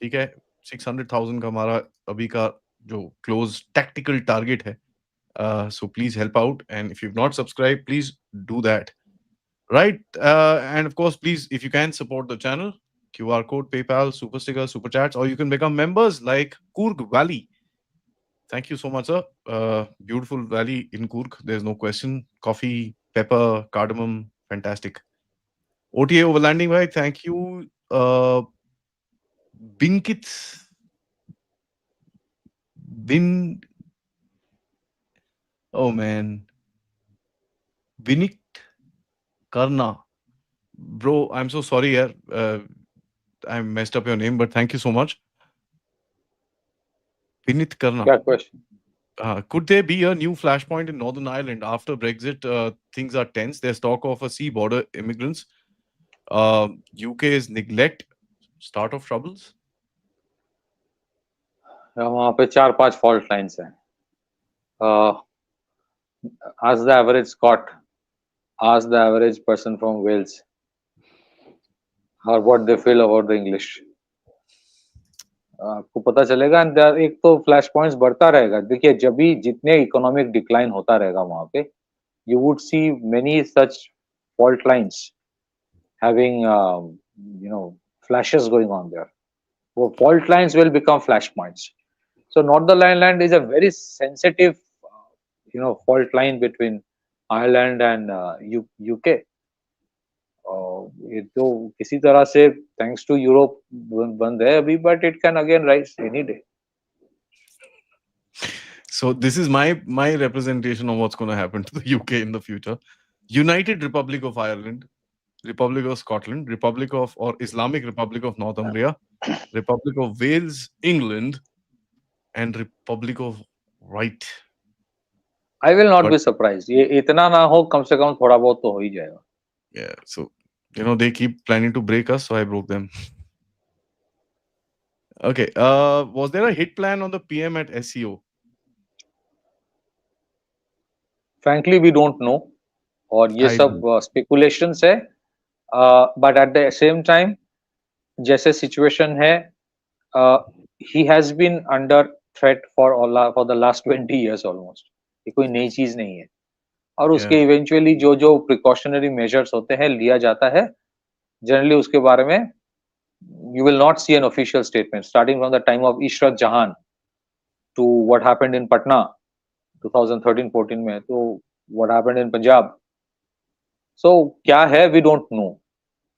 ठीक है, 600,000 का हमारा अभी का जो close tactical target है. So please help out, and if you've not subscribed, please do that. Right, and of course, please, if you can, support the channel. QR code, PayPal, Super Sticker, Super Chats, or you can become members like Coorg Valley. Thank you so much, sir. Beautiful valley in Coorg. There's no question. Coffee, pepper, cardamom, fantastic. OTA overlanding, right? Thank you. Binkit. Oh man. Vinit Karna. Bro, I'm so sorry here. I messed up your name, but thank you so much. Vinit Karna. क्या question? Could there be a new flashpoint in Northern Ireland after Brexit? Things are tense. There's talk of a sea border immigrants. UK's neglect, start of troubles. वहाँ पे 4-5 fault lines हैं. Ask the average Scot, ask the average person from Wales, or what they feel about the English. आपको पता चलेगा. एक तो flash points बढ़ता रहेगा. देखिए, जब भी जितने इकोनॉमिक डिक्लाइन होता रहेगा वहां पे, you would see many such fault lines having flashes going on there. So fault lines will become flashpoints. So Northern Ireland is a very sensitive fault line between Ireland and UK. ये तो किसी तरह से thanks to Europe बंद है अभी, but it can again rise any day. So this is my representation of what's going to happen to the UK in the future. United Republic of Ireland, Republic of Scotland, Republic of or Islamic Republic of Northumbria, Republic of Wales, England, and Republic of Right. I will not be surprised. ये इतना ना हो, कम से कम थोड़ा बहुत तो हो ही जाएगा. Yeah, so they keep planning to break us, so I broke them. Okay, was there a hit plan on the PM at SEO? Frankly, we don't know. और ये सब speculations है. But at the same time, जैसे situation है, he has been under threat for the last 20 years almost. ये कोई नई चीज नहीं है. और उसके इवेंचुअली जो प्रिकॉशनरी मेजर्स होते हैं लिया जाता है. जनरली उसके बारे में you will not see an official statement, starting from the time of Ishrat Jahan to what happened in Patna 2013-14 में, तो what happened in Punjab. So क्या है, we don't know.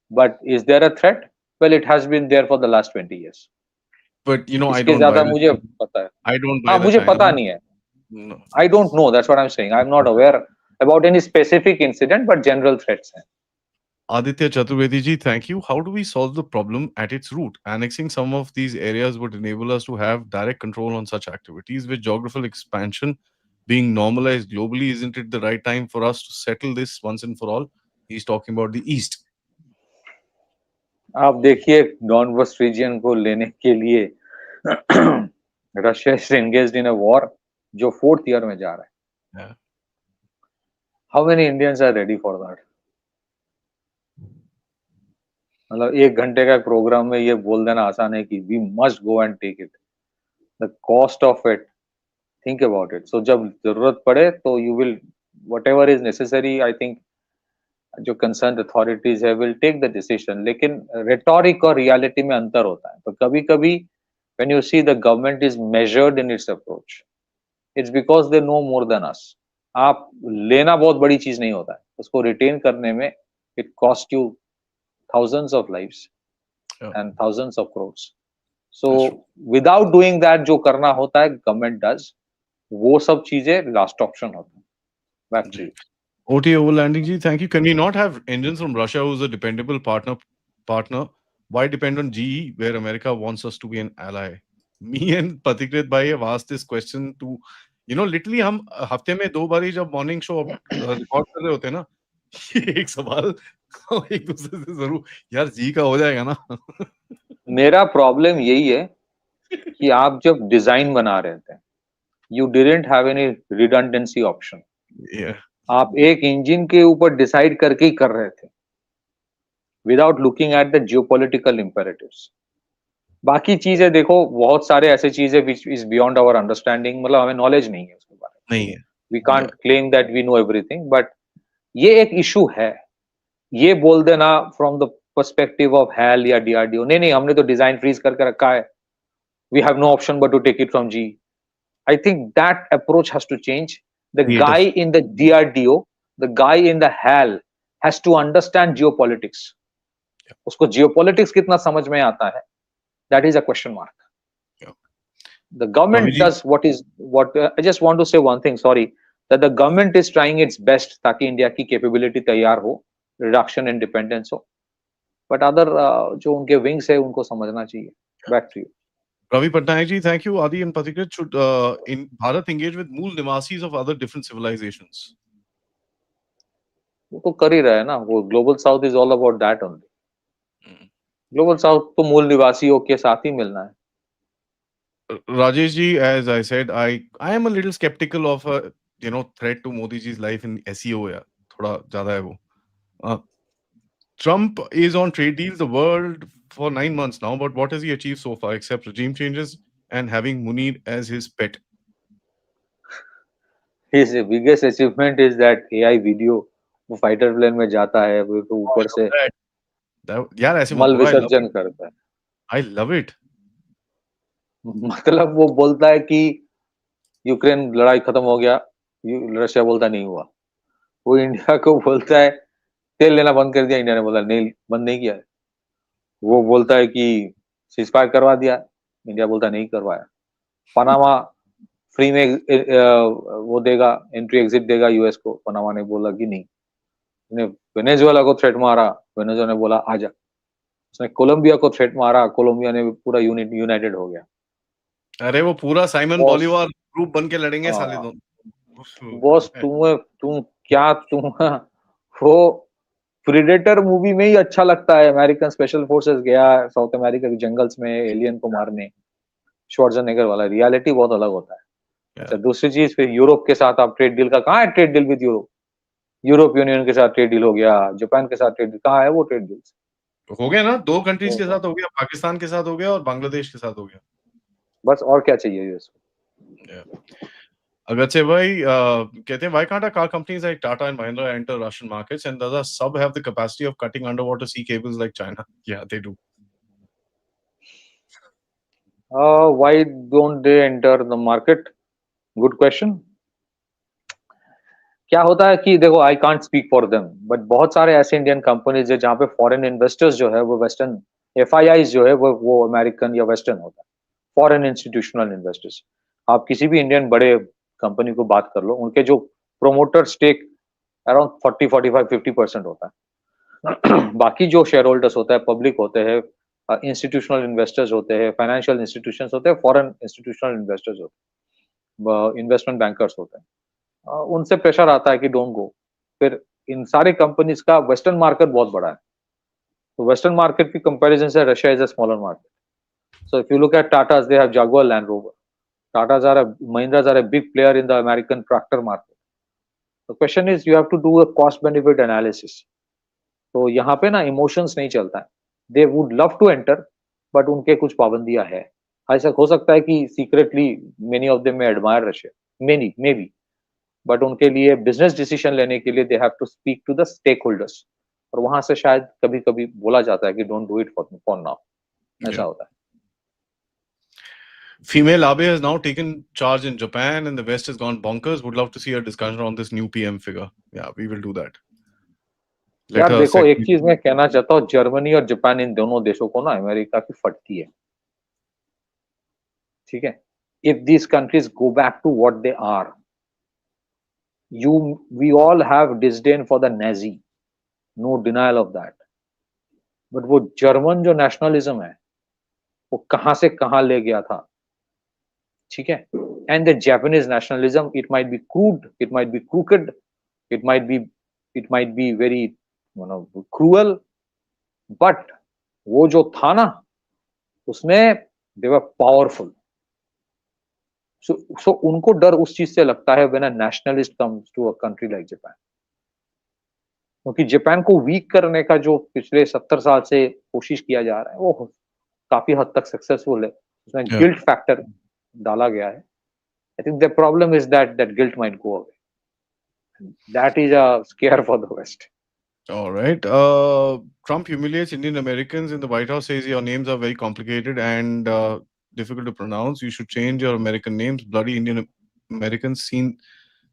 But is there a threat? Well, it has been there for the last 20 years. But I don't इसके ज्यादा मुझे पता है. I don't buy मुझे पता नहीं है. No. I don't know. That's what I'm saying. I'm not aware about any specific incident, but general threats. Aditya Chaturvedi ji, thank you. How do we solve the problem at its root? Annexing some of these areas would enable us to have direct control on such activities. With geographical expansion being normalized globally, isn't it the right time for us to settle this once and for all? He's talking about the East. आप देखिए, डॉनबस reason को लेने के लिए Russia is engaged in a war जो 4th year में जा रहा है. Yeah. How many Indians are ready for that? मतलब 1 घंटे का प्रोग्राम में ये बोल देना आसान है कि we must go and take it. The cost of it, think about it. So जब जरूरत पड़े तो you will, whatever is necessary, I think जो concerned authorities है will take the decision. लेकिन rhetoric और reality में अंतर होता है. तो कभी-कभी when you see the government is measured in its approach, it's because they know more than us. आप लेना बहुत बड़ी चीज नहीं होता है, उसको रिटेन करने में it cost you thousands of lives and thousands of crores. So without doing that, जो करना होता है गवर्नमेंट डज, वो सब चीजें लास्ट ऑप्शन होता है. Back to you. OTA overlanding ji, thank you. Can we not have engines from Russia, who's a dependable partner? Why depend on GE, where America wants us to be an ally? Me and Patikrit bhai have asked this question to, literally हम हफ्ते में 2 बार ही जब morning show record कर रहे होते हैं ना, एक सवाल एक दूसरे से जरूर, यार जी का हो जाएगा ना. मेरा प्रॉब्लम यही है कि आप जब डिजाइन बना रहे थे, you didn't have any redundancy option. आप एक इंजन के ऊपर डिसाइड करके ही कर रहे थे without looking at the geopolitical imperatives. बाकी चीजें देखो, बहुत सारे ऐसे चीजें which is beyond our understanding, मतलब हमें नॉलेज नहीं है उसके बारे में. नहीं है. We can't claim that we know everything, but ये एक इशू है. ये बोल देना from the perspective of HAL या डीआरडीओ, नहीं हमने तो डिजाइन फ्रीज करके रखा है, we have no option but to take it from G. I think that approach has to change. The guy in the DRDO, the guy in the HAL has to understand geopolitics. उसको geopolitics कितना समझ में आता है? That is a question mark. The government does what I just want to say one thing, sorry, that the government is trying its best ताकि India की capability तैयार हो, reduction in dependence हो. But other जो उनके wings है उनको समझना चाहिए. Back to you. Ravi Patnaik ji, thank you. Adi and Patikrit, should in Bharat engage with मूल निवासीज of other different civilizations? वो तो कर ही रहा है ना. वो global south is all about that only. Global south तो मूल निवासियों के साथ ही मिलना है. Rajesh ji, as I said, I am a little skeptical of a threat to Modi ji's life in SEO. यार थोड़ा ज्यादा है वो. Trump is on trade deals the world for 9 months now, but what has he achieved so far except regime changes and having Munir as his pet? His biggest achievement is that AI video वो fighter plane में जाता है, वो तो ऊपर से यार ऐसे मल विसर्जन करता है. I love it. मतलब वो बोलता है कि यूक्रेन लड़ाई खत्म हो गया, रशिया बोलता नहीं हुआ. वो इंडिया को बोलता है तेल लेना बंद कर दिया, इंडिया ने बोला नहीं बंद नहीं किया है. वो बोलता है कि सीजफायर करवा दिया, इंडिया बोलता नहीं करवाया. पनामा फ्री में वो देगा, एंट्री एग्जिट देगा यूएस को, पनामा ने बोला कि नहीं. वेनेजुएला को थ्रेट मारा, वेनेजुएला ने बोला आजा. उसने कोलंबिया को थ्रेट मारा, कोलंबिया ने पूरा यूनाइटेड हो गया. अरे वो पूरा साइमन बॉलीवार ग्रुप बन के लड़ेंगे साले दोनों. बॉस तुम क्या वो प्रेडेटर मूवी में ही अच्छा लगता है. अमेरिकन स्पेशल फोर्सेस गया साउथ अमेरिका के जंगल्स में एलियन को मारने, श्वार्ज़नेगर वाला. रियलिटी बहुत अलग होता है. अच्छा, दूसरी चीज फिर यूरोप के साथ आप ट्रेड डील का, कहाँ है trade deal with Europe? Europe union के साथ ट्रेड डील हो गया, जापान के साथ ट्रेड डील, कहाँ है वो ट्रेड डील्स? हो गया ना, 2 कंट्रीज के साथ हो गया, पाकिस्तान के साथ हो गया और बांग्लादेश के साथ हो गया. बस और क्या चाहिए यूएस को? Agathe bhai, कहते हैं why can't car companies like Tata and Mahindra enter Russian markets, and does our sub have the capacity of cutting underwater sea cables like China? Yeah, they do. Why don't they enter the market? Good question. क्या होता है कि देखो, I can't speak for them, but बहुत सारे ऐसे Indian companies है जहाँ पे फॉरेन इन्वेस्टर्स जो है वो वेस्टर्न, एफआईआईज जो है वो अमेरिकन या वेस्टर्न होता है. Foreign institutional investors. आप किसी भी इंडियन बड़े कंपनी को बात कर लो, उनके जो प्रोमोटर स्टेक अराउंड 40, 45, 50% होता है. बाकी जो शेयर होल्डर्स होता है, पब्लिक होते हैं, इंस्टीट्यूशनल इन्वेस्टर्स होते हैं, फाइनेंशियल इंस्टीट्यूशंस होते हैं, फॉरेन इंस्टीट्यूशनल इन्वेस्टर्स होते हैं, इन्वेस्टमेंट बैंकर्स होते हैं. उनसे प्रेशर आता है कि डोंट गो. फिर इन सारे कंपनीज का वेस्टर्न मार्केट बहुत बड़ा है, तो वेस्टर्न मार्केट की कंपैरिजन से Russia is a smaller market. So if you look at Tatas, they have Jaguar Land Rover. Tatas are Mahindras are a big player in the American tractor market. The question is, you have to do a cost benefit analysis. तो यहाँ पे ना emotions नहीं चलता है. They would love to enter, but उनके कुछ पाबंदियां है. ऐसा हो सकता है कि secretly many of them may admire Russia, maybe, but उनके लिए business decision लेने के लिए they have to speak to the stakeholders. और वहां से शायद कभी-कभी बोला जाता है कि don't do it for now. ऐसा होता है. Female Abe has now taken charge in Japan, and the West has gone bonkers. Would love to see a discussion on this new PM figure. Yeah, we will do that. Let यार her देखो, set. एक चीज मैं कहना चाहता हूँ, Germany और Japan इन दोनों देशों को ना अमेरिका की फटती है, ठीक है. If these countries go back to what they are, we all have disdain for the Nazi, no denial of that. But वो जर्मन जो नेशनलिज्म है वो कहां से कहां ले गया था, ठीक है. And the Japanese nationalism, it might be crude, it might be crooked, it might be very, you know, cruel, but वो जो था ना उसमें they were powerful. So उनको डर उस चीज से लगता है when a nationalist comes to a country like Japan. क्योंकि जापान को वीक करने का जो पिछले 70 साल से कोशिश किया जा रहा है वो काफी हद तक सक्सेसफुल है. उसमें गिल्ट फैक्टर डाला गया है. I think the problem is that guilt might go away. That is a scare for the West. All right. Trump humiliates Indian Americans in the White House, says your names are very complicated and difficult to pronounce. You should change your American names. Bloody Indian Americans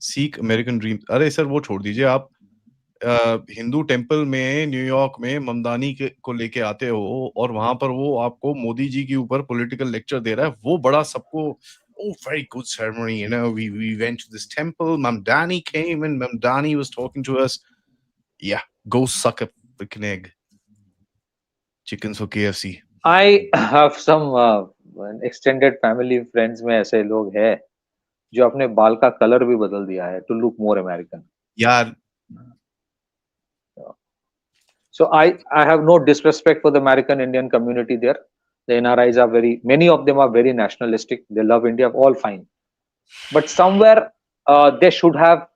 seek American dreams. अरे sir वो छोड़ दीजिए आप. Hindu temple में New York में ममदानी को लेके आते हो और वहां पर वो आपको मोदी जी के ऊपर पॉलिटिकल लेक्चर दे रहा है. वो बड़ा सबको oh, very good ceremony, you know, we went to this temple, Mamdani came and Mamdani was talking to us. Yeah, go suck a freaking egg. Chickens for KFC. I have some extended family friends में ऐसे लोग हैं जो अपने बाल का colour भी बदल दिया है to look more American. यार. So I have no disrespect for the American Indian community there. The NRIs are many of them are very nationalistic. They love India, all fine. But somewhere they should have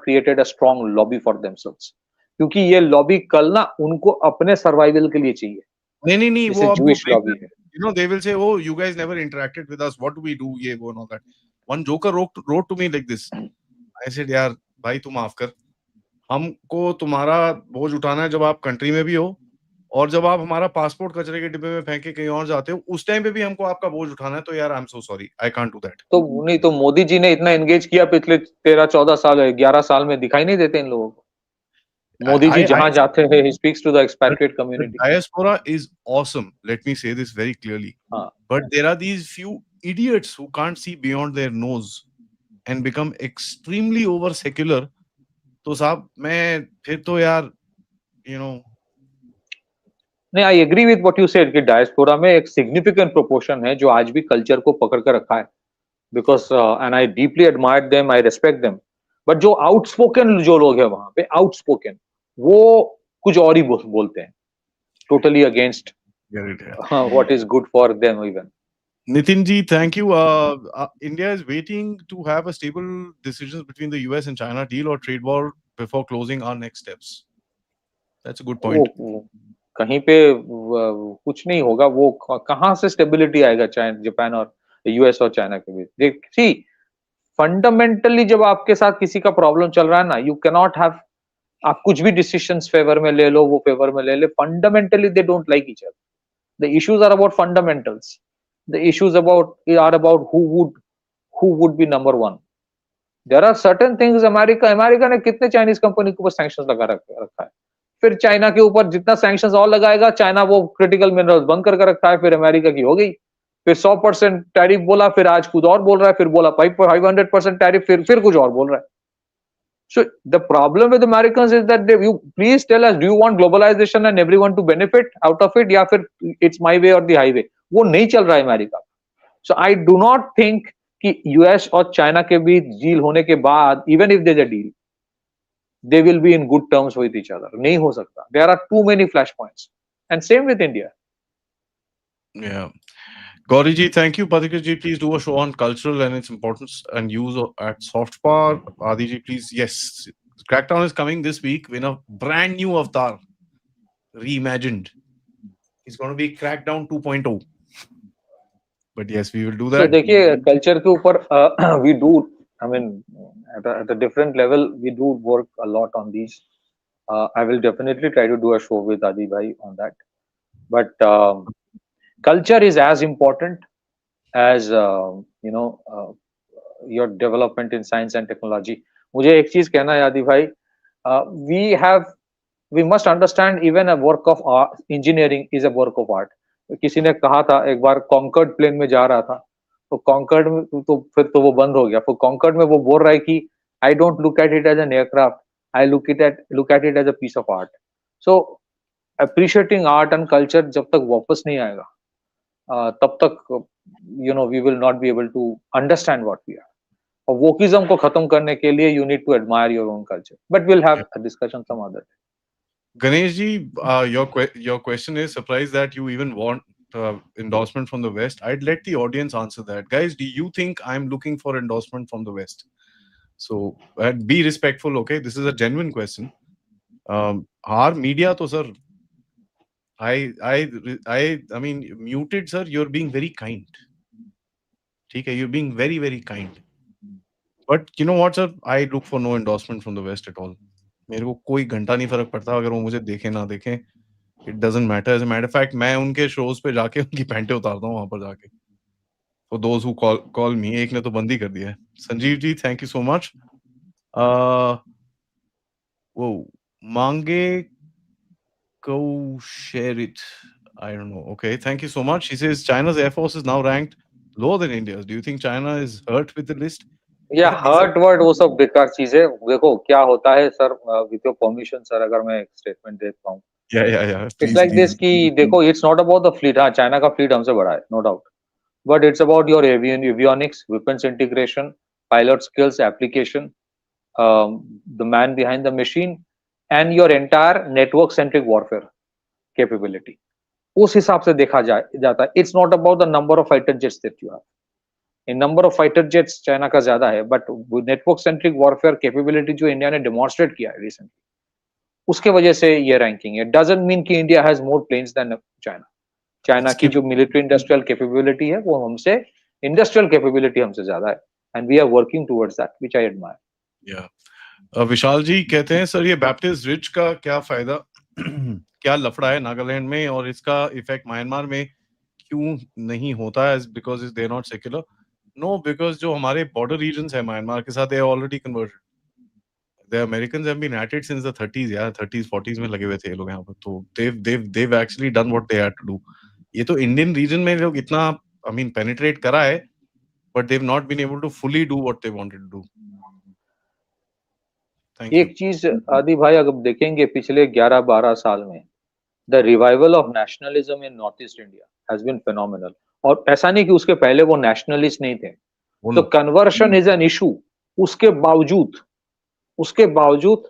created a strong lobby for themselves. क्योंकि ये lobby कल ना उनको अपने survival के लिए चाहिए. नहीं वो Jewish lobby है. You know, they will say, oh, you guys never interacted with us. What do we do? ये वो and all that. One joker wrote to me like this. I said, यार भाई तू माफ कर. हमको तुम्हारा बोझ उठाना है जब आप कंट्री में भी हो और जब आप हमारा पासपोर्ट कचरे के डिब्बे में फेंक के कहीं और जाते हो उस टाइम पे भी हमको आपका बोझ उठाना है. तो यार I am so sorry, I can't do that. तो नहीं तो मोदी जी ने इतना एंगेज किया पिछले 13-14 साल 11 साल में, दिखाई नहीं देते इन लोगों को. मोदी जी जहां जाते हैं he speaks to the expatriate community. Diaspora is awesome, let me say this very clearly. But there are these few idiots who can't see beyond their nose and become extremely over secular. तो साहब मैं फिर तो यार you know. नहीं, I agree with what you said कि diaspora में एक significant proportion है जो आज भी कल्चर को पकड़ कर रखा है. Because and I deeply admire them, I respect them. But जो outspoken जो लोग हैं वहां पे outspoken वो कुछ और ही बोलते हैं. Totally against what is good for them even. Nitin ji, thank you. India is waiting to have a stable decisions between the US and China deal or trade war before closing our next steps. That's a good point. कहीं पे कुछ नहीं होगा. वो कहां से stability आएगा Japan और यूएस और चाइना के बीच. देख सी फंडामेंटली जब आपके साथ किसी का प्रॉब्लम चल रहा है ना, यू कैन नॉट हैव, आप कुछ भी डिसीजंस फेवर में ले लो, वो फेवर में ले ले, fundamentally they don't like each other. The issues are about fundamentals. The issues are about who would be number one. There are certain things America ने कितने चाइनीज कंपनी के ऊपर सैंक्शंस लगा रखा है. फिर चाइना के ऊपर जितना सैंक्शंस और लगाएगा, चाइना वो क्रिटिकल मिनरल्स बंद करके रखा है. फिर अमेरिका की हो गई, फिर 100% टैरिफ बोला, फिर आज कुछ और बोल रहा है, फिर बोला 500% टैरिफ, फिर कुछ और बोल रहा है. So the problem with Americans is that you please tell us, do you want globalization and everyone to benefit out of it, या फिर it's my way or the highway. वो नहीं चल रहा है America. So I do not think कि US और China के बीच डील होने के बाद, even if there's a deal, they will be in good terms with each other. नहीं हो सकता. There are too many flashpoints. And same with India. Yeah. Gauri ji, thank you. Pathika ji, please do a show on cultural and its importance and use at soft power. Adi ji, please. Yes. Crackdown is coming this week in a brand new avatar. Reimagined. It's going to be Crackdown 2.0. But yes, we will do that. So देखिए, culture के ऊपर we do, I mean, at a different level, we do work a lot on these. I will definitely try to do a show with Adi bhai on that. But culture is as important as your development in science and technology. मुझे एक चीज कहना है आदि भाई, we must understand even a work of art, engineering is a work of art. किसी ने कहा था एक बार, कॉन्कर्ड प्लेन में जा रहा था, तो कॉन्कर्ड में तो फिर तो वो बंद हो गया, फिर कॉन्कर्ड में वो बोल रहा है कि I don't look at it as an aircraft, I look at it as a piece of art. So appreciating art and culture जब तक वापस नहीं आएगा, तब तक we will not be able to understand what we are. और wokeism को खत्म करने के लिए you need to admire your own culture. But we'll have a discussion some other day. Ganesh ji, your question is surprised that you even want endorsement from the West. I'd let the audience answer that. Guys, do you think I'm looking for endorsement from the West? So be respectful, okay? This is a genuine question. Our media, to sir, I mean, muted, sir. You're being very kind. Okay, you're being very, very kind. But you know what, sir? I look for no endorsement from the West at all. मेरे को कोई घंटा नहीं फर्क पड़ता अगर वो मुझे देखे ना देखें. It doesn't matter. As a matter of fact, मैं उनके shows पे जाके उनकी पैंटें उतारता हूँ वहाँ पर जाके. For those who call me, एक ने तो बंद ही कर दिया है. Sanjeev ji, thank you so much. Whoa, Mange go share it. I don't know. Okay, thank you so much. He says China's Air Force is now ranked lower than India's. Do you think China is hurt with the list? Yeah, hurt word वो सब बेकार चीज है. देखो क्या होता है sir, with your permission sir, अगर मैं एक statement देता हूँ. Yeah. It's like this कि देखो, it's not about the fleet. हाँ, चाइना का fleet हमसे बड़ा है, no doubt. But it's about your avionics, weapons integration, pilot skills, application, the man behind the machine, and your entire network-centric warfare capability. उस हिसाब से देखा जाता है. It's not about the number of fighter jets that you have. In number of fighter jets China का ज्यादा है, but network-centric warfare capability जो इंडिया ने demonstrate किया है recently, उसके वजह से ये ranking है. Doesn't mean कि India has more planes than China. China की जो मिलिट्री इंडस्ट्रियल कैपेबिलिटी है वो हमसे, इंडस्ट्रियल कैपेबिलिटी हमसे ज्यादा है, and we are working towards that, which I admire. या विशाल जी कहते हैं सर, ये बैप्टिस्ट रिच का क्या फायदा, क्या लफड़ा है नागालैंड में और इसका इफेक्ट म्यांमार में क्यों नहीं होता है, because they are not secular. No, because जो हमारे बॉर्डर रीजन्स है म्यांमार के साथ, they are already converted. The Americans have been at it since the 30s, यार 30s 40s में लगे हुए थे ये लोग यहाँ पर. तो they've actually done what they had to do. ये तो इंडियन रीजन में लोग इतना पेनिट्रेट करा है, but they've not been able to fully do what they wanted to do. एक चीज आदि भाई अगर देखेंगे पिछले 11-12 साल में, the revival of nationalism in Northeast India has been phenomenal. और ऐसा नहीं कि उसके पहले वो nationalist नहीं थे. तो conversion is an issue. उसके बावजूद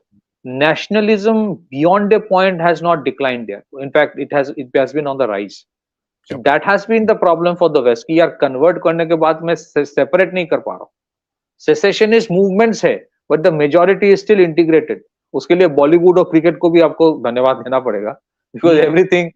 nationalism beyond a point has not declined there. In fact, it has been on the rise. So that has been the problem for the West कि यार convert करने के बाद मैं separate नहीं कर पा रहा हूँ. Secessionist movements है, but the majority is still integrated. उसके लिए बॉलीवुड और क्रिकेट को भी आपको धन्यवाद देना पड़ेगा, because everything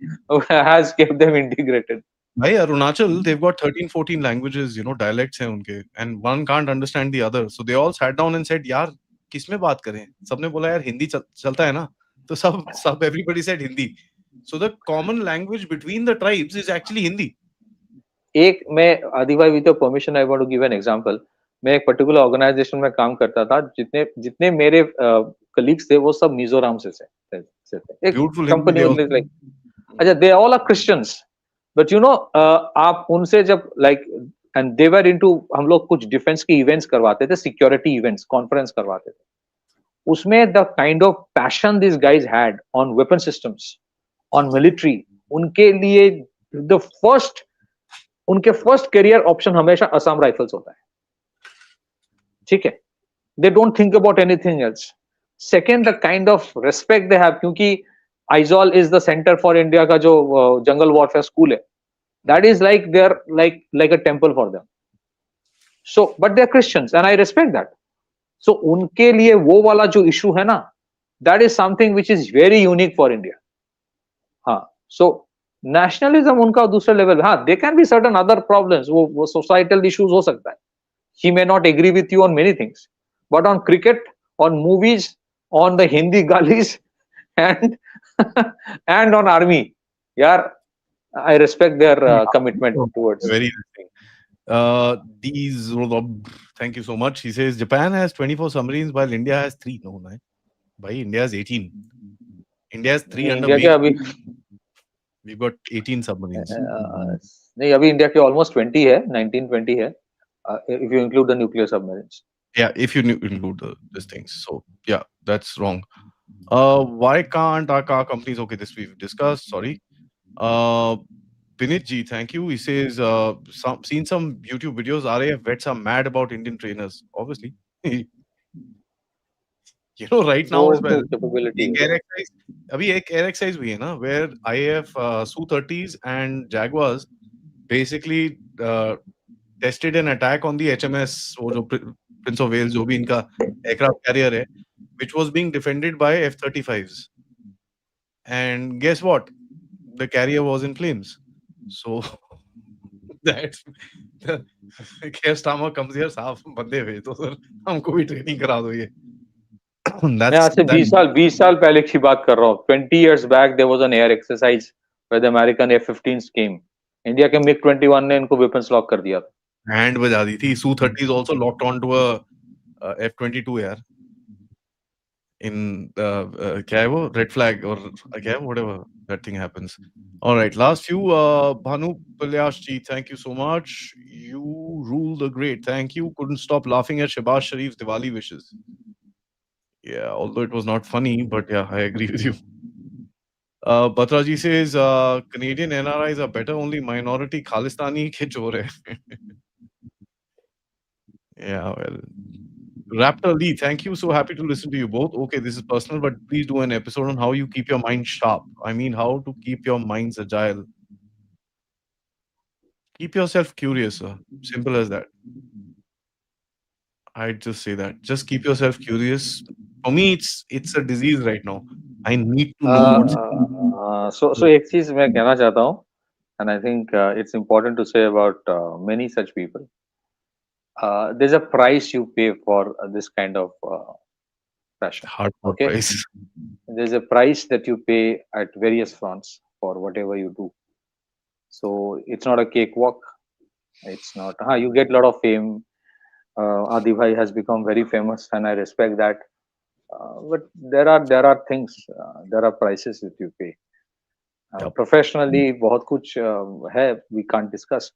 has kept them integrated. भाई Arunachal, they've got 13-14 languages, dialects हैं उनके, and one can't understand the other. So they all sat down and said, यार किसमें बात करें. सबने बोला यार हिंदी चलता है ना, तो सब everybody said Hindi. So the common language between the tribes is actually Hindi. एक मैं आदि भाई, with your permission, I want to give an example. मैं एक पर्टिकुलर ऑर्गेनाइजेशन में काम करता था, जितने मेरे कलीग्स थे वो सब मिजोरम से थे. एक कंपनी लाइक, अच्छा, they all are Christians, but आप उनसे जब एंड दे वर इनटू, हम लोग कुछ डिफेंस के इवेंट्स करवाते थे, सिक्योरिटी इवेंट्स, कॉन्फ्रेंस करवाते थे. उसमें the kind of passion this guys had on weapon systems, on military, उनके लिए उनके फर्स्ट करियर ऑप्शन हमेशा असम राइफल्स होता है. ठीक है, they don't think about anything else. Second, the kind of respect they have, क्योंकि Aizawl is the centre for India का जो जंगल वॉरफेयर स्कूल है, that is like they're like a temple for them. So but they're Christians and I respect that. So उनके लिए वो वाला जो issue है ना, that is something which is very unique for India. हाँ, so nationalism उनका दूसरे level. हाँ, there can be certain other problems, वो societal issues हो सकता है. He may not agree with you on many things, but on cricket, on movies, on the Hindi galis, and on army, यार, I respect their commitment towards. Very interesting. These. Thank you so much. He says Japan has 24 submarines while India has 3. No, no. Bhai, India has 18. India has 3 under India के me. अभी We've got 18 submarines. नहीं, अभी India के almost 20 है, 19-20 है, if you include the nuclear submarines. Yeah, if you include these things. So yeah, that's wrong. Why can't our car companies? Okay, this we've discussed. Sorry. Binit ji, thank you. He says, seen some YouTube videos. RAF vets are mad about Indian trainers. Obviously, right now as well. Capability एक air exercise, अभी एक air exercise हुई है ना, where IAF Su-30s and Jaguars basically tested an attack on the HMS, वो जो Prince of Wales, जो भी इनका aircraft carrier है, which was being defended by F-35s. And guess what? The carrier was in flames. So that's Keir Starmer comes here, साफ बंदे भेज दो सर, हमको भी ट्रेनिंग करा दो ये. मैं आज से 20 साल पहले की बात कर रहा हूँ. 20 years back there was an air exercise where the American F-15s came. India के MiG-21 ने इनको weapons lock कर दिया. हैंड बजा दी थी. Su-30s also locked onto a F-22 यार. In क्या है वो, red flag or क्या है, whatever that thing happens. All right, last few. Bhanu Palyash ji, thank you so much. You rule the great. Thank you. Couldn't stop laughing at Shehbaz Sharif's Diwali wishes. Yeah, although it was not funny, but yeah, I agree with you. Batra ji says Canadian NRIs are better. Only minority Khalistani ke chor hai. Yeah, well. Raptor Lee, thank you. So happy to listen to you both. Okay, this is personal, but please do an episode on how you keep your mind sharp. I mean, how to keep your minds agile. Keep yourself curious, sir. Simple as that. I'd just say that. Just keep yourself curious. For me, it's a disease right now. I need to know what's. So एक चीज मैं कहना चाहता हूँ, and I think it's important to say about many such people. There's a price you pay for this kind of passion. Hardcore Okay? price. There's a price that you pay at various fronts for whatever you do. So it's not a cakewalk. It's not. You get a lot of fame. Adi Bhai has become very famous, and I respect that. But there are things, there are prices that you pay. Professionally, बहुत कुछ है, we can't discuss.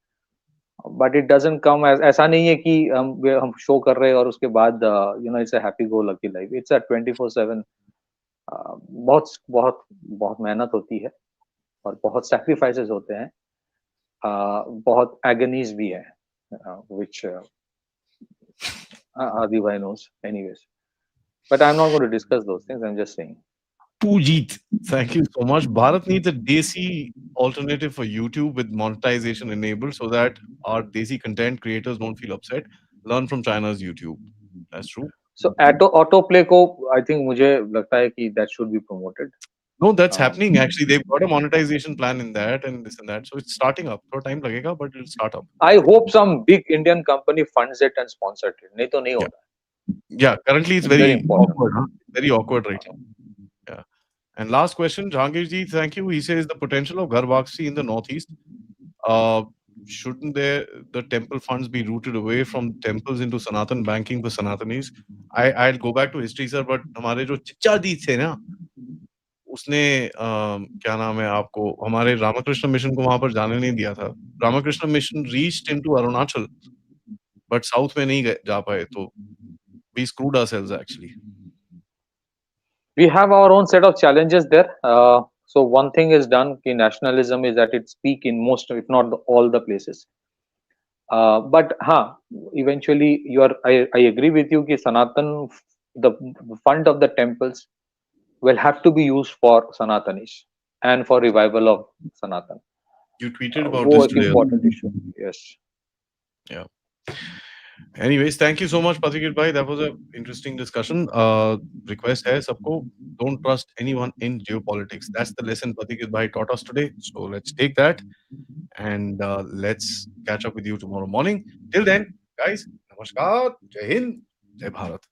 But it doesn't come as, ऐसा नहीं है कि हम show कर रहे हैं और उसके बाद it's a happy go lucky life. It's a 24/7. बहुत मेहनत होती है और बहुत sacrifices होते हैं, बहुत agonies भी है, which Adi Bhai knows anyways. But I'm not going to discuss those things. I'm just saying. Pujit, thank you so much. Bharat needs a desi alternative for YouTube with monetization enabled so that our desi content creators don't feel upset. Learn from China's YouTube. That's true. So autoplay ko, I think मुझे लगता है कि that should be promoted. No, that's happening actually. They've got a monetization plan in that and this and that. So it's starting up. थोड़ा time लगेगा, but it'll start up. I hope some big Indian company funds it and sponsors it. नहीं तो नहीं होता. Yeah, currently it's very awkward. Huh? Very awkward right now. Yeah. And last question, Jahangir ji, thank you. He says the potential of Ghar Wakshi in the northeast. Shouldn't the temple funds be routed away from temples into Sanatan banking for Sanatanis? I'll go back to history, sir, but हमारे जो चिच्चा जी थे ना, उसने क्या नाम है आपको, हमारे रामकृष्ण मिशन को वहां पर जाने नहीं दिया था. Ramakrishna mission reached into Arunachal, but south में नहीं जा पाए, तो we screwed ourselves actually. We have our own set of challenges there. So one thing is done, ki nationalism is at its peak in most, if not all the places. But eventually I agree with you ki Sanatan, the fund of the temples will have to be used for Sanatanis and for revival of Sanatan. You tweeted about this today. Important issue. Yes. Yeah. Anyways, thank you so much, Patrikit Bhai. That was an interesting discussion. Request hai sabko, don't trust anyone in geopolitics. That's the lesson Patrikit Bhai taught us today. So let's take that and let's catch up with you tomorrow morning. Till then, guys, namaskar, Jai Hind, Jai Bharat.